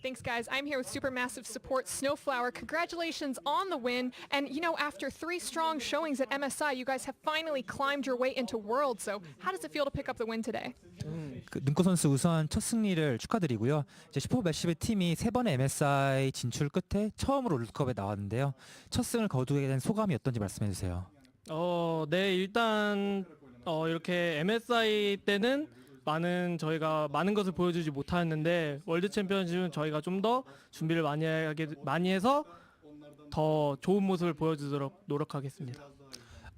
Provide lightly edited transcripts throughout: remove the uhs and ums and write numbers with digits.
Thanks, guys. I'm here with Supermassive Support Snowflower. Congratulations on the win. And, you know, after 3 strong showings at MSI, you guys have finally climbed your way into World. So how does it feel to pick up the win today? 눈꽃 선수 우선 첫 승리를 축하드리고요. 이제 슈퍼매시브 팀이 3번의 MSI 진출 끝에 처음으로 롤드컵에 나왔는데요. 첫 승을 거두게 된 소감이 어떤지 말씀해 주세요. 네, 일단 이렇게 MSI 때는 저희가 많은 것을 보여주지 못하였는데 월드 챔피언십은 저희가 좀 더 준비를 많이 해서 더 좋은 모습을 보여주도록 노력하겠습니다.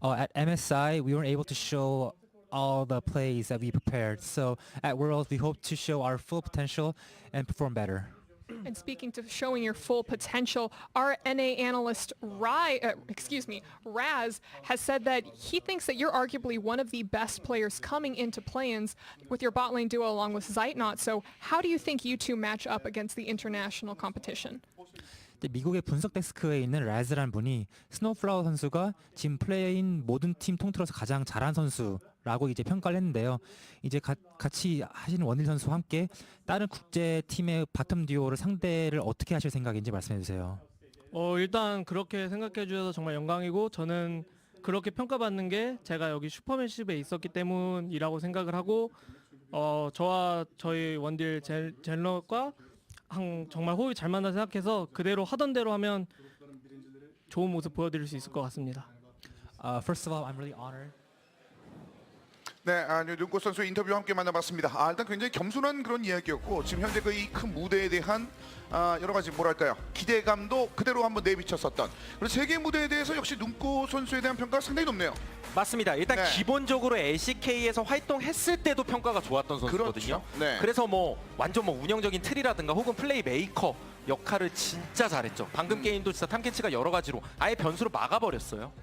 At MSI, we weren't able to show all the plays that we prepared. So at Worlds, we hope to show our full potential and perform better. And speaking to showing your full potential, our NA analyst Raz has said that he thinks that you're arguably one of the best players coming into play-ins with your bot lane duo along with Zeitnot. So how do you think you two match up against the international competition? 미국의 분석 데스크에 있는 라즈라는 분이 스노우플라워 선수가 지금 플레이인 모든 팀 통틀어서 가장 잘한 선수라고 이제 평가를 했는데요. 이제 같이 하시는 원일 선수와 함께 다른 국제 팀의 바텀 듀오를 상대를 어떻게 하실 생각인지 말씀해 주세요. 일단 그렇게 생각해 주셔서 정말 영광이고 저는 그렇게 평가받는 게 제가 여기 슈퍼맨십에 있었기 때문이라고 생각을 하고 저와 저희 원딜 젤럿과 정말 호흡이 잘 맞나 생각해서 그대로 하던 대로 하면 좋은 모습 보여드릴 수 있을 것 같습니다. First of all, I'm really honored. 네, 눈꽃 선수 인터뷰 함께 만나봤습니다. 일단 굉장히 겸손한 그런 이야기였고 지금 현재 그 이 큰 무대에 대한 여러 가지 뭐랄까요 기대감도 그대로 한번 내비쳤었던 그리고 세계 무대에 대해서 역시 눈꽃 선수에 대한 평가가 상당히 높네요. 맞습니다. 일단 네. 기본적으로 LCK에서 활동했을 때도 평가가 좋았던 선수거든요. 그렇죠. 네. 그래서 완전 운영적인 틀이라든가 혹은 플레이 메이커 역할을 진짜 잘했죠. 방금 게임도 진짜 탐켄치가 여러 가지로 아예 변수로 막아버렸어요.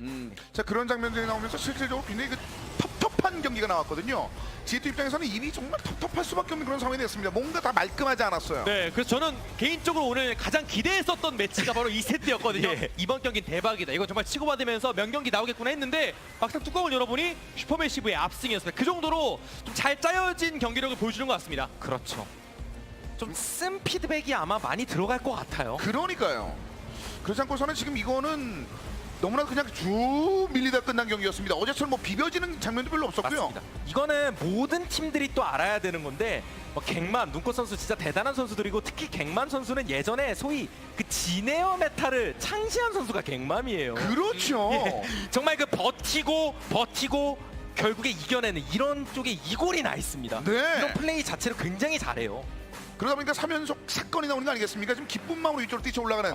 자 그런 장면들이 나오면서 실질적으로 굉장히 그 텁텁한 경기가 나왔거든요. G2 입장에서는 입이 정말 텁텁할 수밖에 없는 그런 상황이 됐습니다. 뭔가 다 말끔하지 않았어요. 네, 그래서 저는 개인적으로 오늘 가장 기대했었던 매치가 바로 이 세트였거든요. 예. 이번 경기는 대박이다. 이건 정말 치고받으면서 명경기 나오겠구나 했는데 막상 뚜껑을 열어보니 슈퍼매시브의 압승이었습니다. 그 정도로 좀 잘 짜여진 경기력을 보여주는 것 같습니다. 그렇죠. 좀 쓴 피드백이 아마 많이 들어갈 것 같아요. 그러니까요. 그렇지 않고서는 지금 이거는 너무나 그냥 쭉 밀리다 끝난 경기였습니다. 어제처럼 뭐 비벼지는 장면도 별로 없었고요. 맞습니다. 이거는 모든 팀들이 또 알아야 되는 건데 갱만, 눈꽃 선수 진짜 대단한 선수들이고 특히 갱만 선수는 예전에 소위 그 지네어 메타를 창시한 선수가 갱맘이에요. 그렇죠. 예. 정말 그 버티고 결국에 이겨내는 이런 쪽에 이골이 나 있습니다. 네. 이런 플레이 자체를 굉장히 잘해요. 그러다 보니까 3연속 사건이 나오는 거 아니겠습니까? 지금 기쁜 마음으로 이쪽으로 뛰쳐 올라가는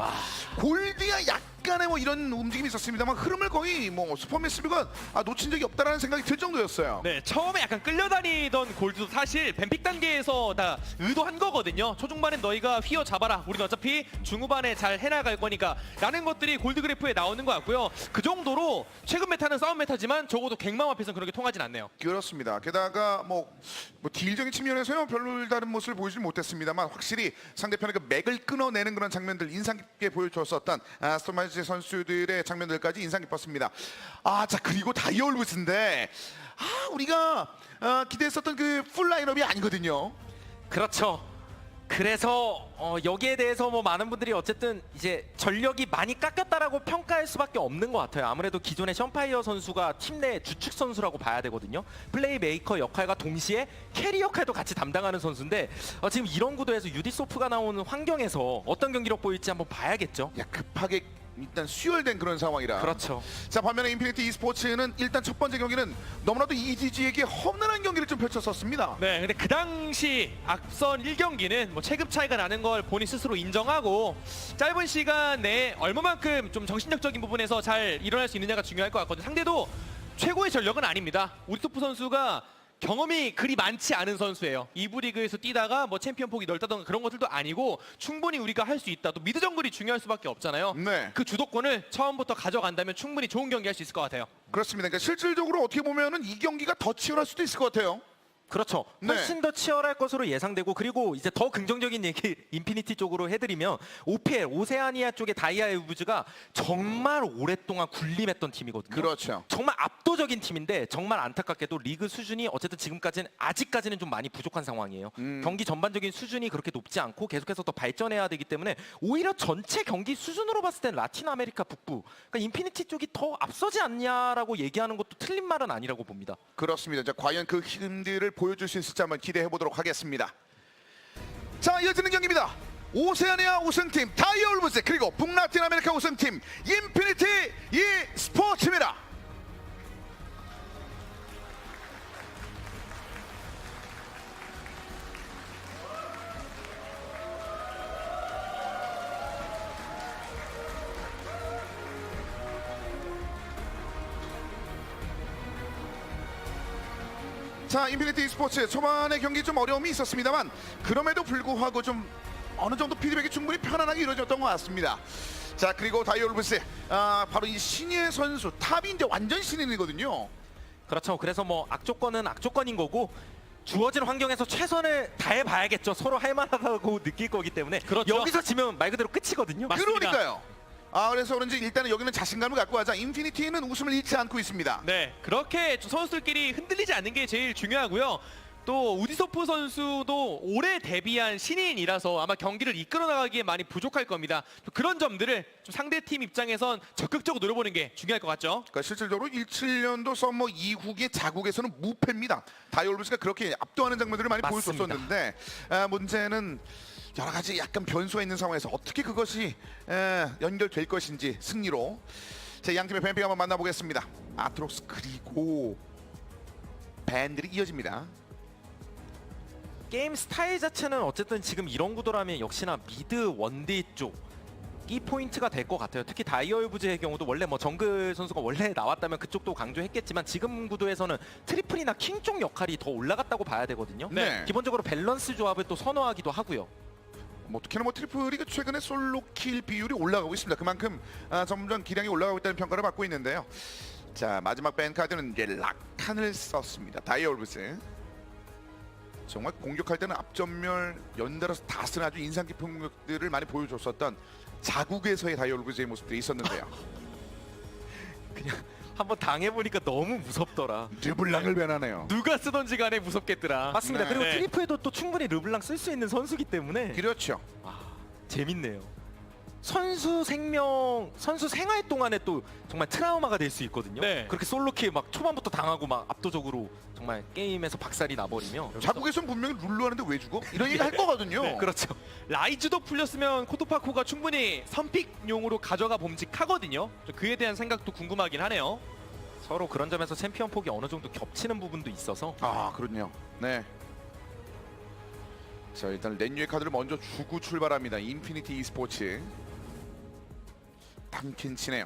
골드야 약간의 뭐 이런 움직임이 있었습니다만 흐름을 거의 뭐 슈퍼매시브가 놓친 적이 없다라는 생각이 들 정도였어요. 네, 처음에 약간 끌려다니던 골드도 사실 뱀픽 단계에서 다 의도한 거거든요. 초중반엔 너희가 휘어잡아라. 우리는 어차피 중후반에 잘 해나갈 거니까 라는 것들이 골드 그래프에 나오는 것 같고요. 그 정도로 최근 메타는 싸움 메타지만 적어도 갱맘 앞에서는 그렇게 통하진 않네요. 그렇습니다. 게다가 뭐 딜적인 측면에서는 별로 다른 모습을 보여주지 못했습니다만 확실히 상대편의 그 맥을 끊어내는 그런 장면들 인상 깊게 보여줬었던 스톰마이즈 선수들의 장면들까지 인상 깊었습니다. 자 그리고 다이얼부스인데 우리가 기대했었던 그 풀 라인업이 아니거든요. 그렇죠. 그래서 여기에 대해서 뭐 많은 분들이 어쨌든 이제 전력이 많이 깎였다라고 평가할 수밖에 없는 것 같아요. 아무래도 기존의 션파이어 선수가 팀 내 주축 선수라고 봐야 되거든요. 플레이 메이커 역할과 동시에 캐리 역할도 같이 담당하는 선수인데 지금 이런 구도에서 유디소프가 나오는 환경에서 어떤 경기력 보일지 한번 봐야겠죠. 급하게 일단 수혈된 그런 상황이라. 그렇죠. 자 반면에 인피니티 e스포츠는 일단 첫 번째 경기는 너무나도 EDG에게 험난한 경기를 좀 펼쳤었습니다. 네, 근데 그 당시 앞선 1경기는 뭐 체급 차이가 나는 걸 본인 스스로 인정하고 짧은 시간 내에 얼마만큼 좀 정신력적인 부분에서 잘 일어날 수 있느냐가 중요할 것 같거든요. 상대도 최고의 전력은 아닙니다. 우리토프 선수가 경험이 그리 많지 않은 선수예요. 2부 리그에서 뛰다가 뭐 챔피언 폭이 넓다던가 그런 것들도 아니고 충분히 우리가 할 수 있다. 또 미드 정글이 중요할 수밖에 없잖아요. 네. 그 주도권을 처음부터 가져간다면 충분히 좋은 경기 할 수 있을 것 같아요. 그렇습니다. 그러니까 실질적으로 어떻게 보면은 이 경기가 더 치열할 수도 있을 것 같아요. 그렇죠. 네. 훨씬 더 치열할 것으로 예상되고 그리고 이제 더 긍정적인 얘기 인피니티 쪽으로 해드리면 OPL 오세아니아 쪽의 다이아우브즈가 정말 오랫동안 군림했던 팀이거든요. 그렇죠. 정말 압도적인 팀인데 정말 안타깝게도 리그 수준이 어쨌든 지금까지는 아직까지는 좀 많이 부족한 상황이에요. 경기 전반적인 수준이 그렇게 높지 않고 계속해서 더 발전해야 되기 때문에 오히려 전체 경기 수준으로 봤을 땐 라틴 아메리카 북부 그러니까 인피니티 쪽이 더 앞서지 않냐라고 얘기하는 것도 틀린 말은 아니라고 봅니다. 그렇습니다. 자, 과연 그 힘들을 보여줄 수 있을지 한번 기대해 보도록 하겠습니다. 자, 이어지는 경기입니다. 오세아니아 우승팀 다이아우브즈 그리고 북라틴 아메리카 우승팀 인피니티 e스포츠입니다. 자, 인피니티 e스포츠 초반에 경기 좀 어려움이 있었습니다만 그럼에도 불구하고 좀 어느 정도 피드백이 충분히 편안하게 이루어졌던 것 같습니다. 자, 그리고 다이아우브즈 바로 이 신예 선수 탑이 이제 완전 신인이거든요. 그렇죠. 그래서 뭐 악조건은 악조건인 거고 주어진 환경에서 최선을 다해봐야겠죠. 서로 할만하다고 느낄 거기 때문에 그렇죠. 여기서 지면 말 그대로 끝이거든요. 맞습니다. 그러니까요. 그래서 그런지 일단은 여기는 자신감을 갖고 하자. 인피니티는 웃음을 잃지 않고 있습니다. 네, 그렇게 좀 선수들끼리 흔들리지 않는 게 제일 중요하고요. 또 우디소프 선수도 올해 데뷔한 신인이라서 아마 경기를 이끌어 나가기에 많이 부족할 겁니다. 또 그런 점들을 좀 상대팀 입장에선 적극적으로 노려보는 게 중요할 것 같죠. 그러니까 실질적으로 17년도 썸머 이후의 자국에서는 무패입니다. 다이아우브즈가 그렇게 압도하는 장면들을 많이 맞습니다. 보여줬었는데 문제는 여러 가지 약간 변수가 있는 상황에서 어떻게 그것이 연결될 것인지 승리로. 자, 양팀의 뱀픽 한번 만나보겠습니다. 아트록스 그리고 밴들이 이어집니다. 게임 스타일 자체는 어쨌든 지금 이런 구도라면 역시나 미드 원딜 쪽이 포인트가 될 것 같아요. 특히 다이아우브즈의 경우도 원래 뭐 정글 선수가 원래 나왔다면 그쪽도 강조했겠지만 지금 구도에서는 트리플이나 킹 쪽 역할이 더 올라갔다고 봐야 되거든요. 네. 기본적으로 밸런스 조합을 또 선호하기도 하고요. 뭐 특히나 뭐 트리플이 최근에 솔로 킬 비율이 올라가고 있습니다. 그만큼 점점 기량이 올라가고 있다는 평가를 받고 있는데요. 자, 마지막 밴 카드는 이제 락칸을 썼습니다. 다이아우브즈. 정말 공격할 때는 앞전멸 연달아서 다 쓰는 아주 인상 깊은 공격들을 많이 보여줬었던 자국에서의 다이아우브즈의 모습들이 있었는데요. 한번 당해보니까 너무 무섭더라. 르블랑을 변하네요. 누가 쓰던지 간에 무섭겠더라. 맞습니다. 네. 그리고 네. 트리플도 또 충분히 르블랑 쓸 수 있는 선수기 때문에 그렇죠. 재밌네요. 선수 생활 동안에 또 정말 트라우마가 될 수 있거든요. 네. 그렇게 솔로킬 막 초반부터 당하고 막 압도적으로 정말 게임에서 박살이 나버리면 자국에선 분명히 룰루 하는데 왜 죽어? 이런 얘기 할 거거든요. 네. 그렇죠. 라이즈도 풀렸으면 코토파코가 충분히 선픽용으로 가져가 봄직하거든요. 그에 대한 생각도 궁금하긴 하네요. 서로 그런 점에서 챔피언 폭이 어느 정도 겹치는 부분도 있어서 그렇군요. 네. 자, 일단 렌유의 카드를 먼저 주고 출발합니다. 인피니티 e스포츠. 탐켄치네요.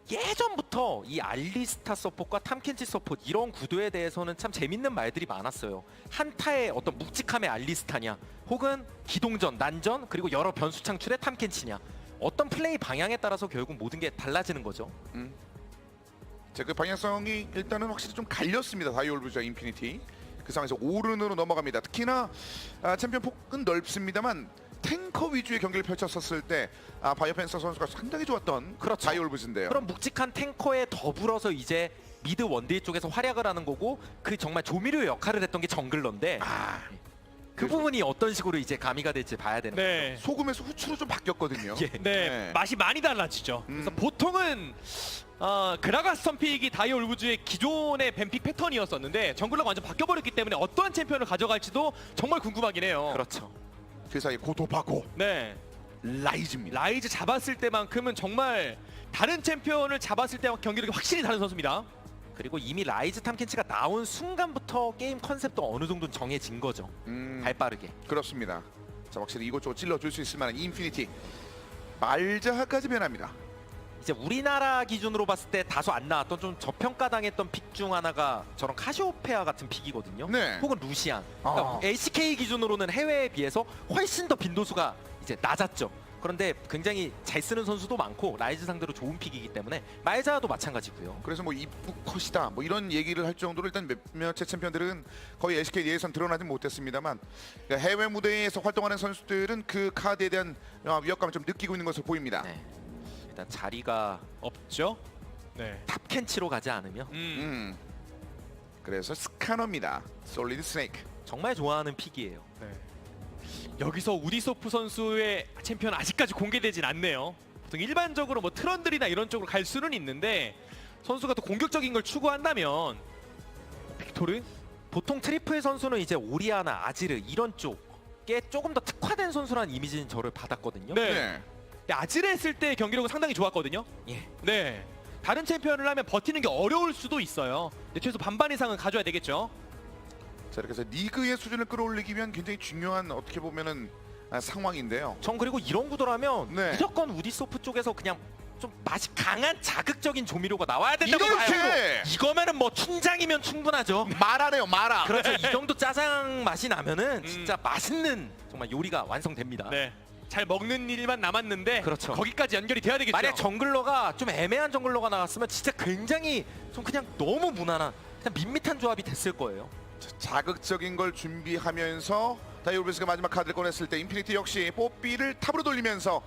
예전부터 이 알리스타 서폿과 탐켄치 서폿 이런 구도에 대해서는 참 재밌는 말들이 많았어요. 한타의 어떤 묵직함의 알리스타냐 혹은 기동전, 난전 그리고 여러 변수 창출의 탐켄치냐 어떤 플레이 방향에 따라서 결국 모든 게 달라지는 거죠. 자, 그 방향성이 일단은 확실히 좀 갈렸습니다. 다이아우브즈와 인피니티. 그 상황에서 오른으로 넘어갑니다. 특히나 챔피언 폭은 넓습니다만 탱커 위주의 경기를 펼쳤었을 때 바이오펜서 선수가 상당히 좋았던 그렇죠. 다이아우브즈인데요. 그런 묵직한 탱커에 더불어서 이제 미드 원딜 쪽에서 활약을 하는 거고 그 정말 조미료 역할을 했던 게 정글러인데 그 부분이 어떤 식으로 이제 가미가 될지 봐야 되는 거죠. 네. 소금에서 후추로 좀 바뀌었거든요. 예. 네, 네. 맛이 많이 달라지죠. 그래서 보통은 그라가스 선픽이 다이아우브즈의 기존의 뱀픽 패턴이었었는데 정글러가 완전 바뀌어버렸기 때문에 어떠한 챔피언을 가져갈지도 정말 궁금하긴 해요. 그렇죠. 그 사이에 고토파코 네, 라이즈입니다. 라이즈 잡았을 때만큼은 정말 다른 챔피언을 잡았을 때와 경기력이 확실히 다른 선수입니다. 그리고 이미 라이즈 탐켄치가 나온 순간부터 게임 컨셉도 어느 정도 정해진 거죠. 발 빠르게. 그렇습니다. 자, 확실히 이곳저곳 찔러줄 수 있을 만한 인피니티. 말자하까지 변합니다. 이제 우리나라 기준으로 봤을 때 다소 안 나왔던 좀 저평가당했던 픽 중 하나가 저런 카시오페아 같은 픽이거든요. 네. 혹은 루시안. 그러니까 LCK 기준으로는 해외에 비해서 훨씬 더 빈도수가 이제 낮았죠. 그런데 굉장히 잘 쓰는 선수도 많고 라이즈 상대로 좋은 픽이기 때문에 말자도 마찬가지고요. 그래서 뭐 입구 컷이다 뭐 이런 얘기를 할 정도로 일단 몇몇의 챔피언들은 거의 LCK 예선 드러나지 못했습니다만 그러니까 해외 무대에서 활동하는 선수들은 그 카드에 대한 위협감을 좀 느끼고 있는 것으로 보입니다. 네. 일단 자리가 없죠. 네. 탑켄치로 가지 않으면 그래서 스카너입니다. 솔리드 스네이크. 정말 좋아하는 픽이에요. 네. 여기서 우디소프 선수의 챔피언 아직까지 공개되진 않네요. 보통 일반적으로 뭐 트런들이나 이런 쪽으로 갈 수는 있는데 선수가 또 공격적인 걸 추구한다면 빅토르? 보통 트리플 선수는 이제 오리아나, 아지르 이런 쪽에 조금 더 특화된 선수라는 이미지는 저를 받았거든요. 네. 근데 아지르 했을 때 경기력은 상당히 좋았거든요. 예. 네. 다른 챔피언을 하면 버티는 게 어려울 수도 있어요. 근데 최소 반반 이상은 가져야 되겠죠. 자 이렇게 해서 리그의 수준을 끌어올리기 위한 굉장히 중요한 어떻게 보면은 상황인데요. 전 그리고 이런 구도라면 네. 무조건 우디소프 쪽에서 그냥 좀 맛이 강한 자극적인 조미료가 나와야 된다고 이렇게! 봐요. 이거면은 뭐 춘장이면 충분하죠. 마라네요 마라. 그렇죠. 이 정도 짜장 맛이 나면은 진짜 맛있는 정말 요리가 완성됩니다. 네. 잘 먹는 일만 남았는데 그렇죠. 거기까지 연결이 돼야 되겠죠. 만약 정글러가 좀 애매한 정글러가 나왔으면 진짜 굉장히 좀 그냥 너무 무난한 그냥 밋밋한 조합이 됐을 거예요. 자극적인 걸 준비하면서 다이올베스가 마지막 카드를 꺼냈을 때 인피니티 역시 뽀삐를 탑으로 돌리면서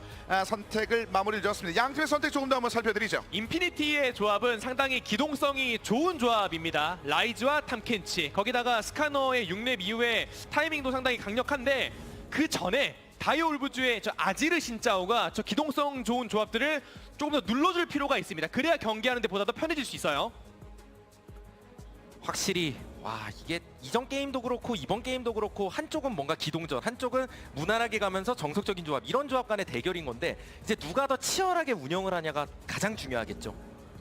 선택을 마무리를 지었습니다. 양 팀의 선택 조금 더 한번 살펴드리죠. 인피니티의 조합은 상당히 기동성이 좋은 조합입니다. 라이즈와 탐켄치 거기다가 스카너의 6렙 이후에 타이밍도 상당히 강력한데 그 전에 다이올브즈의 저 아지르 신짜오가 저 기동성 좋은 조합들을 조금 더 눌러줄 필요가 있습니다. 그래야 경기하는 데 보다 더 편해질 수 있어요. 확실히 와 이게 이전 게임도 그렇고 이번 게임도 그렇고 한쪽은 뭔가 기동전 한쪽은 무난하게 가면서 정석적인 조합 이런 조합 간의 대결인 건데 이제 누가 더 치열하게 운영을 하냐가 가장 중요하겠죠.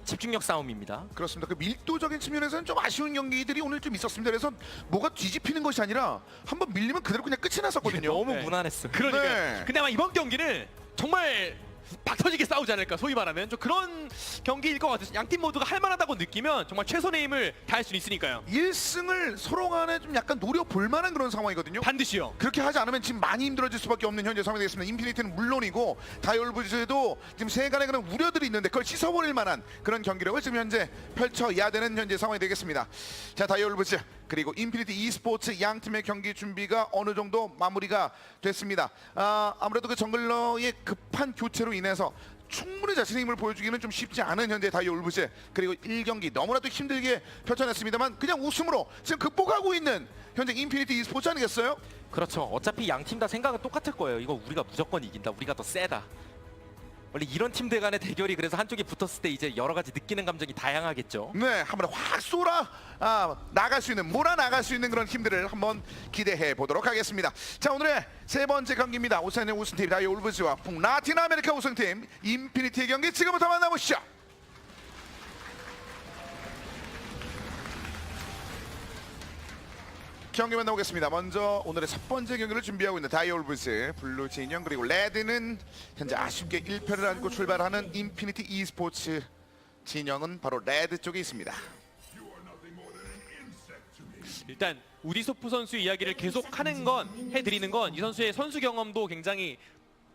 집중력 싸움입니다. 그렇습니다. 그 밀도적인 측면에서는 좀 아쉬운 경기들이 오늘 좀 있었습니다. 그래서 뭐가 뒤집히는 것이 아니라 한번 밀리면 그대로 그냥 끝이 났었거든요. 너무 네. 무난했어요. 그러니까 네. 근데 아마 이번 경기는 정말 박터지게 싸우지 않을까 소위 말하면 좀 그런 경기일 것 같아서 양팀 모두가 할만하다고 느끼면 정말 최선의 힘을 다할 수 있으니까요. 1승을 서로 간에 좀 약간 노려볼 만한 그런 상황이거든요. 반드시요. 그렇게 하지 않으면 지금 많이 힘들어질 수밖에 없는 현재 상황이 되겠습니다. 인피니티는 물론이고 다이올브즈도 지금 세간의 그런 우려들이 있는데 그걸 씻어버릴 만한 그런 경기력을 지금 현재 펼쳐야 되는 현재 상황이 되겠습니다. 자 다이올브즈 그리고 인피니티 e스포츠 양 팀의 경기 준비가 어느 정도 마무리가 됐습니다. 아무래도 그 정글러의 급한 교체로 인해서 충분히 자신의 힘을 보여주기는 좀 쉽지 않은 현재 다이올브즈 그리고 1경기 너무나도 힘들게 펼쳐냈습니다만 그냥 웃음으로 지금 극복하고 있는 현재 인피니티 e스포츠 아니겠어요? 그렇죠. 어차피 양 팀 다 생각은 똑같을 거예요. 이거 우리가 무조건 이긴다. 우리가 더 세다. 원래 이런 팀들 간의 대결이 그래서 한쪽이 붙었을 때 이제 여러 가지 느끼는 감정이 다양하겠죠. 네, 한번 확 쏘라 나갈 수 있는 몰아 나갈 수 있는 그런 힘들을 한번 기대해 보도록 하겠습니다. 자 오늘의 세 번째 경기입니다. 오세안의 우승팀 다이올브즈와 북라틴 아메리카 우승팀 인피니티의 경기 지금부터 만나보시죠. 경기 만나보겠습니다. 먼저 오늘의 첫 번째 경기를 준비하고 있는 다이올브즈 블루 진영 그리고 레드는 현재 아쉽게 1패를 안고 출발하는 인피니티 e스포츠 진영은 바로 레드 쪽에 있습니다. 일단 우디소프 선수 이야기를 계속 하는 건 해드리는 건 이 선수의 선수 경험도 굉장히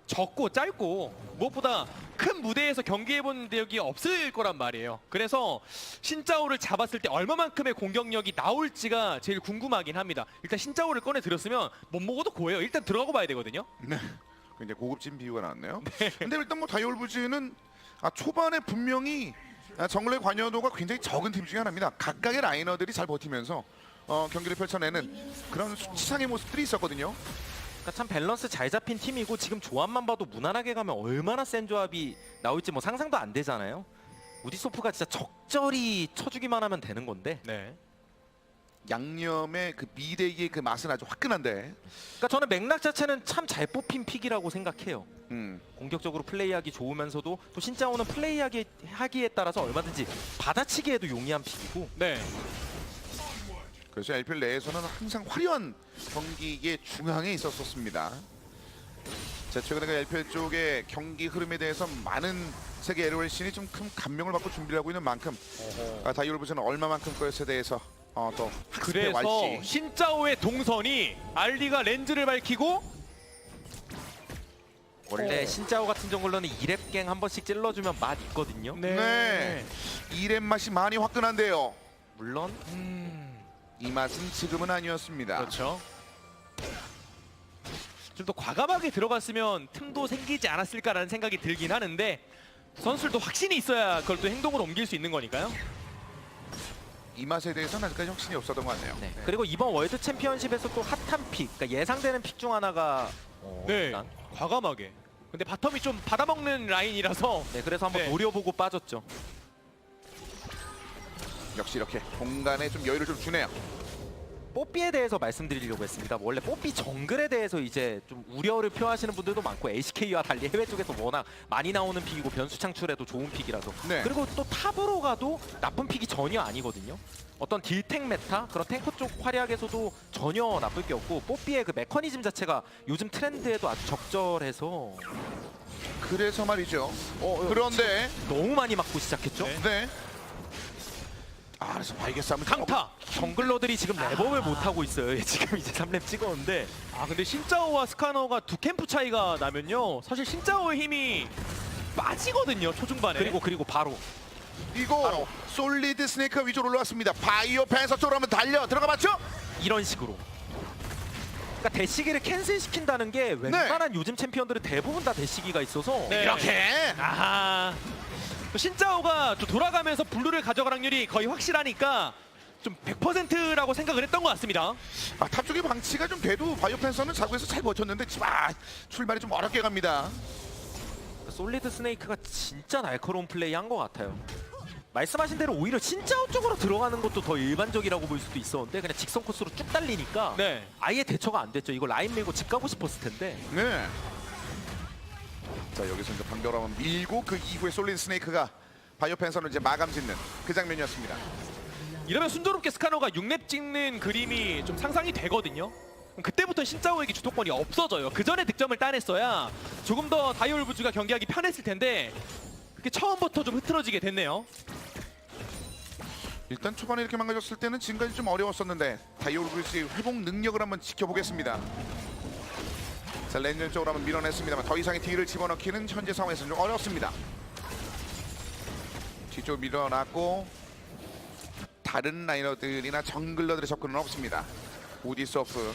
적고 짧고 무엇보다 큰 무대에서 경기해본 적이 없을 거란 말이에요. 그래서 신짜오를 잡았을 때 얼마만큼의 공격력이 나올지가 제일 궁금하긴 합니다. 일단 신짜오를 꺼내 들었으면 못 먹어도 고해요. 일단 들어가고 봐야 되거든요. 네, 굉장히 고급진 비유가 나왔네요. 근데 일단 뭐 다이올브즈는 초반에 분명히 정글의 관여도가 굉장히 적은 팀 중에 하나입니다. 각각의 라이너들이 잘 버티면서 경기를 펼쳐내는 그런 수치상의 모습들이 있었거든요. 그러니까 참 밸런스 잘 잡힌 팀이고 지금 조합만 봐도 무난하게 가면 얼마나 센 조합이 나올지 뭐 상상도 안 되잖아요. 우디소프가 진짜 적절히 쳐주기만 하면 되는 건데. 네. 양념의 그 미대기의 그 맛은 아주 화끈한데. 그러니까 저는 맥락 자체는 참 잘 뽑힌 픽이라고 생각해요. 음. 공격적으로 플레이하기 좋으면서도 또 신짜오는 플레이하기에 따라서 얼마든지 받아치기에도 용이한 픽이고. 네. 그래서 LPL 내에서는 항상 화려한 경기의 중앙에 있었습니다. 자, 최근에 그 LPL 쪽의 경기 흐름에 대해서 많은 세계 LOL씬이 좀 큰 감명을 받고 준비를 하고 있는 만큼 다이올브즈는 얼마만큼 그것에 대해서 더 학습해 그래서 왔지. 신짜오의 동선이 알리가 렌즈를 밝히고 원래 신짜오 같은 정글러는 2렙갱 한 번씩 찔러주면 맛 있거든요. 네. 이랩 맛이 많이 화끈한데요. 물론 이 맛은 지금은 아니었습니다. 그렇죠. 좀 더 과감하게 들어갔으면 틈도 생기지 않았을까라는 생각이 들긴 하는데 선수들도 확신이 있어야 그걸 또 행동으로 옮길 수 있는 거니까요. 이 맛에 대해서는 아직까지 확신이 없었던 것 같네요. 네. 그리고 이번 월드 챔피언십에서 또 핫한 픽, 그러니까 예상되는 픽 중 하나가 네, 일단 과감하게. 근데 바텀이 좀 받아먹는 라인이라서 네, 그래서 한번 네. 노려보고 빠졌죠. 역시 이렇게 공간에 좀 여유를 좀 주네요. 뽀삐에 대해서 말씀드리려고 했습니다. 원래 뽀삐 정글에 대해서 이제 좀 우려를 표하시는 분들도 많고 LCK와 달리 해외 쪽에서 워낙 많이 나오는 픽이고 변수 창출에도 좋은 픽이라서 네. 그리고 또 탑으로 가도 나쁜 픽이 전혀 아니거든요. 어떤 딜탱 메타 그런 탱커 쪽 활약에서도 전혀 나쁠 게 없고 뽀삐의 그 메커니즘 자체가 요즘 트렌드에도 아주 적절해서 그래서 말이죠. 그런데 너무 많이 맞고 시작했죠. 네. 네. 아, 그래서 바이게 싸움은 강타. 정글러들이 지금 랩업을 못 하고 있어요. 지금 이제 3렙 찍었는데 아 근데 신짜오와 스카너가 두 캠프 차이가 나면요. 사실 신짜오의 힘이 빠지거든요. 초중반에. 그리고 바로 이거 솔리드 스네이크가 위쪽으로 올라왔습니다. 바이오 펜서 쪽으로 한번 달려 들어가 봤죠? 이런 식으로. 그러니까 대시기를 캔슬시킨다는 게 웬만한 요즘 챔피언들은 대부분 다 대시기가 있어서 네. 이렇게 아하. 또 신짜오가 또 돌아가면서 블루를 가져갈 확률이 거의 확실하니까 좀 100%라고 생각을 했던 것 같습니다. 탑 쪽의 방치가 좀 돼도 바이오 펜서는 자구에서 잘 버텼는데 출발이 좀 어렵게 갑니다. 솔리드 스네이크가 진짜 날카로운 플레이 한 것 같아요. 말씀하신 대로 오히려 신짜오 쪽으로 들어가는 것도 더 일반적이라고 볼 수도 있었는데 그냥 직선 코스로 쭉 달리니까 네. 아예 대처가 안 됐죠. 이거 라인 밀고 집 가고 싶었을 텐데. 네. 자, 여기서 이제 방벽을 한번 밀고 그 이후에 솔리드 스네이크가 바이오 펜서를 이제 마감 짓는 그 장면이었습니다. 이러면 순조롭게 스카너가 6렙 찍는 그림이 좀 상상이 되거든요. 그때부터 신짜오에게 주도권이 없어져요. 그 전에 득점을 따냈어야 조금 더 다이올브즈가 경기하기 편했을 텐데 그게 처음부터 좀 흐트러지게 됐네요. 일단 초반에 이렇게 망가졌을 때는 지금까지 좀 어려웠었는데 다이올브스의 회복 능력을 한번 지켜보겠습니다. 자, 랜전 쪽으로 한번 밀어냈습니다만 더 이상의 딜을 집어넣기는 현재 상황에서는 좀 어렵습니다. 뒤쪽으로 밀어놨고 다른 라이너들이나 정글러들의 접근은 없습니다. 오디서프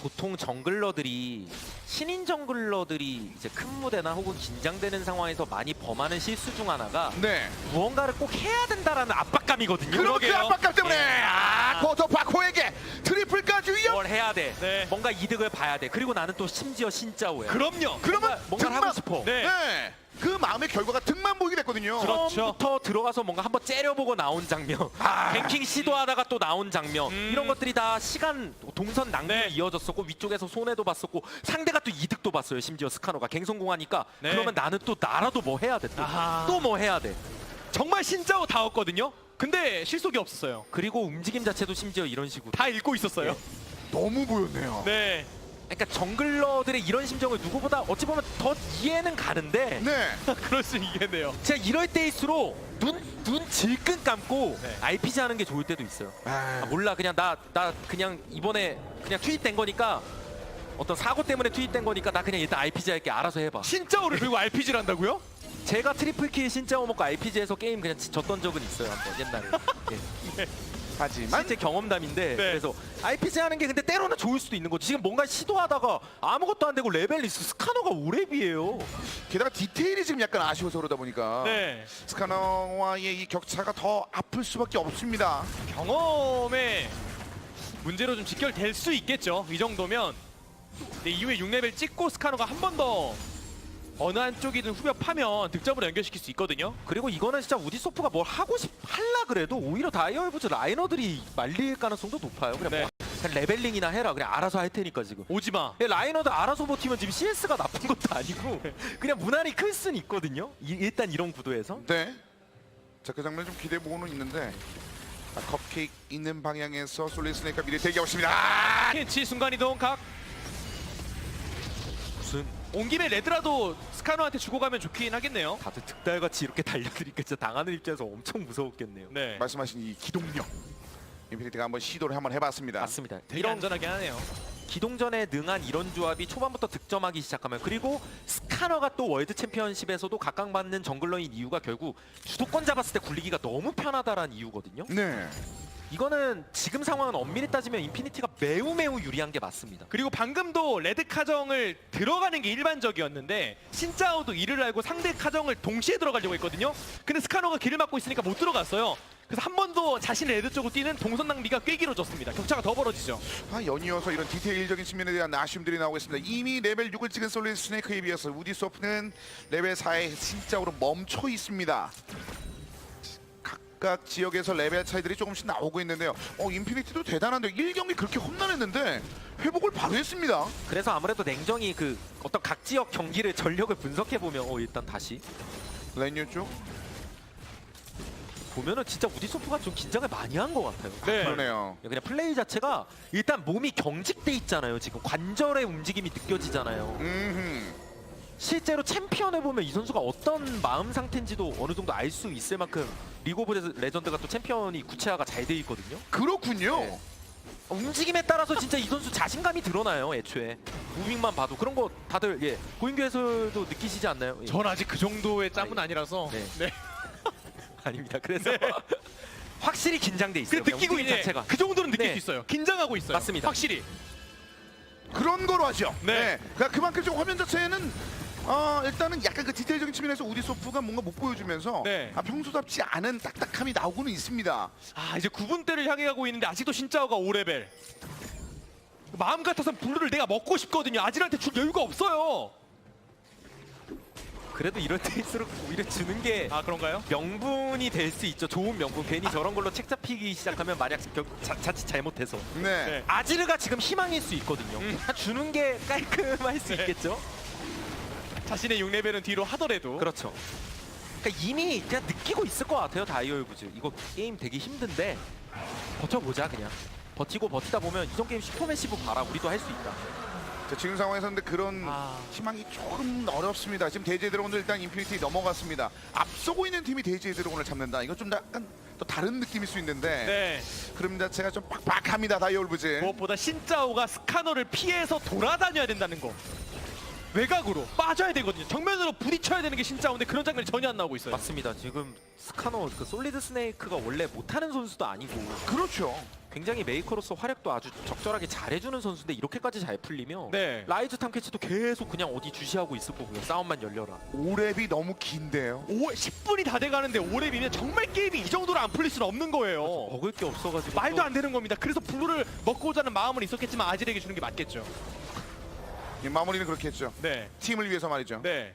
보통 정글러들이 신인 정글러들이 이제 큰 무대나 혹은 긴장되는 상황에서 많이 범하는 실수 중 하나가 네. 무언가를 꼭 해야 된다라는 압박감이거든요. 그럼 그 그러게요. 압박감 때문에 예. 쿼터 바코에게 트리플까지 위협. 뭘 해야 돼. 네. 뭔가 이득을 봐야 돼. 그리고 나는 또 심지어 신짜오야. 그럼요. 그러면 뭔가 하고 싶어. 네. 네. 그 마음의 결과가 득만 보이게 됐거든요. 그렇죠. 처음부터 들어가서 뭔가 한번 째려보고 나온 장면, 뱅킹 시도하다가 또 나온 장면, 이런 것들이 다 시간 동선 낭비로 네. 이어졌었고 위쪽에서 손해도 봤었고 상대가 또 이득도 봤어요. 심지어 스카노가 갱성공하니까 네. 그러면 나는 또 나라도 뭐 해야 돼. 아하. 또 뭐 해야 돼. 정말 신짜오다웠거든요. 근데 실속이 없었어요. 그리고 움직임 자체도 심지어 이런 식으로. 다 읽고 있었어요. 너무 보였네요. 네. 그러니까 정글러들의 이런 심정을 누구보다 어찌 보면 더 이해는 가는데 네. 그럴 수 있겠네요. 제가 이럴 때일수록 눈 질끈 감고 네. RPG 하는 게 좋을 때도 있어요. 아, 몰라 그냥 나 그냥 이번에 그냥 투입된 거니까 어떤 사고 때문에 투입된 거니까 나 그냥 일단 RPG 할게 알아서 해봐. 신짜오를 들고 RPG를 한다고요? 제가 트리플킬 신짜오 먹고 RPG에서 게임 그냥 졌던 적은 있어요 한번 옛날에. 예. 하지만 실제 경험담인데 네. 그래서 RPG 하는 게 근데 때로는 좋을 수도 있는 거죠. 지금 뭔가 시도하다가 아무것도 안 되고 레벨이 스카너가 5렙이에요. 게다가 디테일이 지금 약간 아쉬워서 그러다 보니까 네. 스카너와의 이 격차가 더 아플 수밖에 없습니다. 경험의 문제로 좀 직결될 수 있겠죠. 이 정도면. 근데 이후에 6레벨 찍고 스카노가 한 번 더 어느 한쪽이든 후벼파면 득점으로 연결시킬 수 있거든요. 그리고 이거는 진짜 우디소프가 뭘 할라 그래도 오히려 다이얼부즈 라이너들이 말릴 가능성도 높아요. 그냥, 네. 그냥 레벨링이나 해라. 그냥 알아서 할 테니까 지금. 오지마. 라이너들 알아서 버티면 지금 CS가 나쁜 것도 아니고 그냥 무난히 클 수는 있거든요. 일단 이런 구도에서. 네. 자, 그 장면 좀 기대해 보고는 있는데 컵케이크 있는 방향에서 솔리드 스네이크가 미리 대기하고 있습니다. 캔치 순간이동 각. 무슨 온 김에 레드라도 스카노한테 주고 가면 좋긴 하겠네요. 다들 득달같이 이렇게 달려드니까 진짜 당하는 입장에서 엄청 무서웠겠네요. 네. 말씀하신 이 기동력 인피니티가 한번 시도를 한번 해봤습니다. 맞습니다. 되게 이런 안전하게 하네요. 기동전에 능한 이런 조합이 초반부터 득점하기 시작하면, 그리고 스카너가 또 월드 챔피언십에서도 각광받는 정글러인 이유가 결국 주도권 잡았을 때 굴리기가 너무 편하다라는 이유거든요. 네. 이거는 지금 상황은 엄밀히 따지면 인피니티가 매우 유리한 게 맞습니다. 그리고 방금도 레드 카정을 들어가는 게 일반적이었는데 신짜오도 이를 알고 상대 카정을 동시에 들어가려고 했거든요. 근데 스카노가 길을 막고 있으니까 못 들어갔어요. 그래서 한 번 더 자신의 레드 쪽으로 뛰는 동선 낭비가 꽤 길어졌습니다. 격차가 더 벌어지죠. 연이어서 이런 디테일적인 측면에 대한 아쉬움들이 나오고 있습니다. 이미 레벨 6을 찍은 솔리드 스네이크에 비해서 우디소프트는 레벨 4에 진짜로 멈춰 있습니다. 각각 지역에서 레벨 차이들이 조금씩 나오고 있는데요. 인피니티도 대단한데요. 1경기 그렇게 험난했는데 회복을 바로 했습니다. 그래서 아무래도 냉정히 그 어떤 각 지역 경기를 전력을 분석해 보면 일단 다시 렌유 쪽. 보면은 진짜 우디소프가 좀 긴장을 많이 한 것 같아요. 네. 그러네요. 그냥 플레이 자체가 일단 몸이 경직돼 있잖아요. 지금 관절의 움직임이 느껴지잖아요. 실제로 챔피언을 보면 이 선수가 어떤 마음 상태인지도 어느 정도 알 수 있을 만큼 리그 오브 레전드가 또 챔피언이 구체화가 잘 돼 있거든요. 그렇군요. 네. 움직임에 따라서 진짜 이 선수 자신감이 드러나요. 애초에 무빙만 봐도 그런 거 다들 고인규 해설도 느끼시지 않나요? 전 아직 그 정도의 짬은 아니라서. 네. 네. 아닙니다. 그래서 확실히 긴장돼 있어요. 근데 느끼고 움직임 있네. 자체가. 그 정도는 느낄 네. 수 있어요. 긴장하고 있어요. 맞습니다. 확실히. 그런 거로 하죠. 네. 그러니까 그만큼 좀 화면 자체는 일단은 약간 그 디테일적인 측면에서 우디소프가 뭔가 못 보여주면서 네. 평소답지 않은 딱딱함이 나오고는 있습니다. 이제 9분대를 향해 가고 있는데 아직도 신짜오가 5레벨. 마음 같아선 블루를 내가 먹고 싶거든요. 아질한테 줄 여유가 없어요. 그래도 이럴 때일수록 오히려 주는 게 그런가요? 명분이 될 수 있죠. 좋은 명분. 괜히 저런 걸로 책 잡히기 시작하면 만약 자칫 잘못해서 네. 아지르가 지금 희망일 수 있거든요. 주는 게 깔끔할 수 네. 있겠죠. 자신의 6레벨은 뒤로 하더라도. 그렇죠. 그러니까 이미 그냥 느끼고 있을 것 같아요. 다이얼부즈. 이거 게임 되게 힘든데 버텨보자 그냥. 버티고 버티다 보면 이전 게임 슈퍼매시브 봐라. 우리도 할 수 있다. 자, 지금 상황에서 근데 그런 희망이 조금 어렵습니다. 지금 대지에 들어온들 일단 인피니티 넘어갔습니다. 앞서고 있는 팀이 대지에 들어온을 잡는다. 이건 좀 약간 또 다른 느낌일 수 있는데 네. 그림 자체가 좀 빡빡합니다. 다이얼부즈. 무엇보다 신짜오가 스카너를 피해서 돌아다녀야 된다는 거. 외곽으로 빠져야 되거든요. 정면으로 부딪혀야 되는 게 신짜오인데 그런 장면이 전혀 안 나오고 있어요. 맞습니다. 지금 스카너 그 솔리드 스네이크가 원래 못하는 선수도 아니고 그렇죠. 굉장히 메이커로서 활약도 아주 적절하게 잘해주는 선수인데 이렇게까지 잘 풀리면 네. 라이즈 탐캐치도 계속 그냥 어디 주시하고 있을 거고요. 싸움만 열려라. 5랩이 너무 긴데요. 10분이 다 돼가는데 5랩이면 정말 게임이 이 정도로 안 풀릴 수는 없는 거예요. 먹을 게 없어가지고 말도 안 되는 겁니다. 그래서 블루를 먹고 오자는 마음은 있었겠지만 아질에게 주는 게 맞겠죠. 마무리는 그렇게 했죠. 네. 팀을 위해서 말이죠. 네.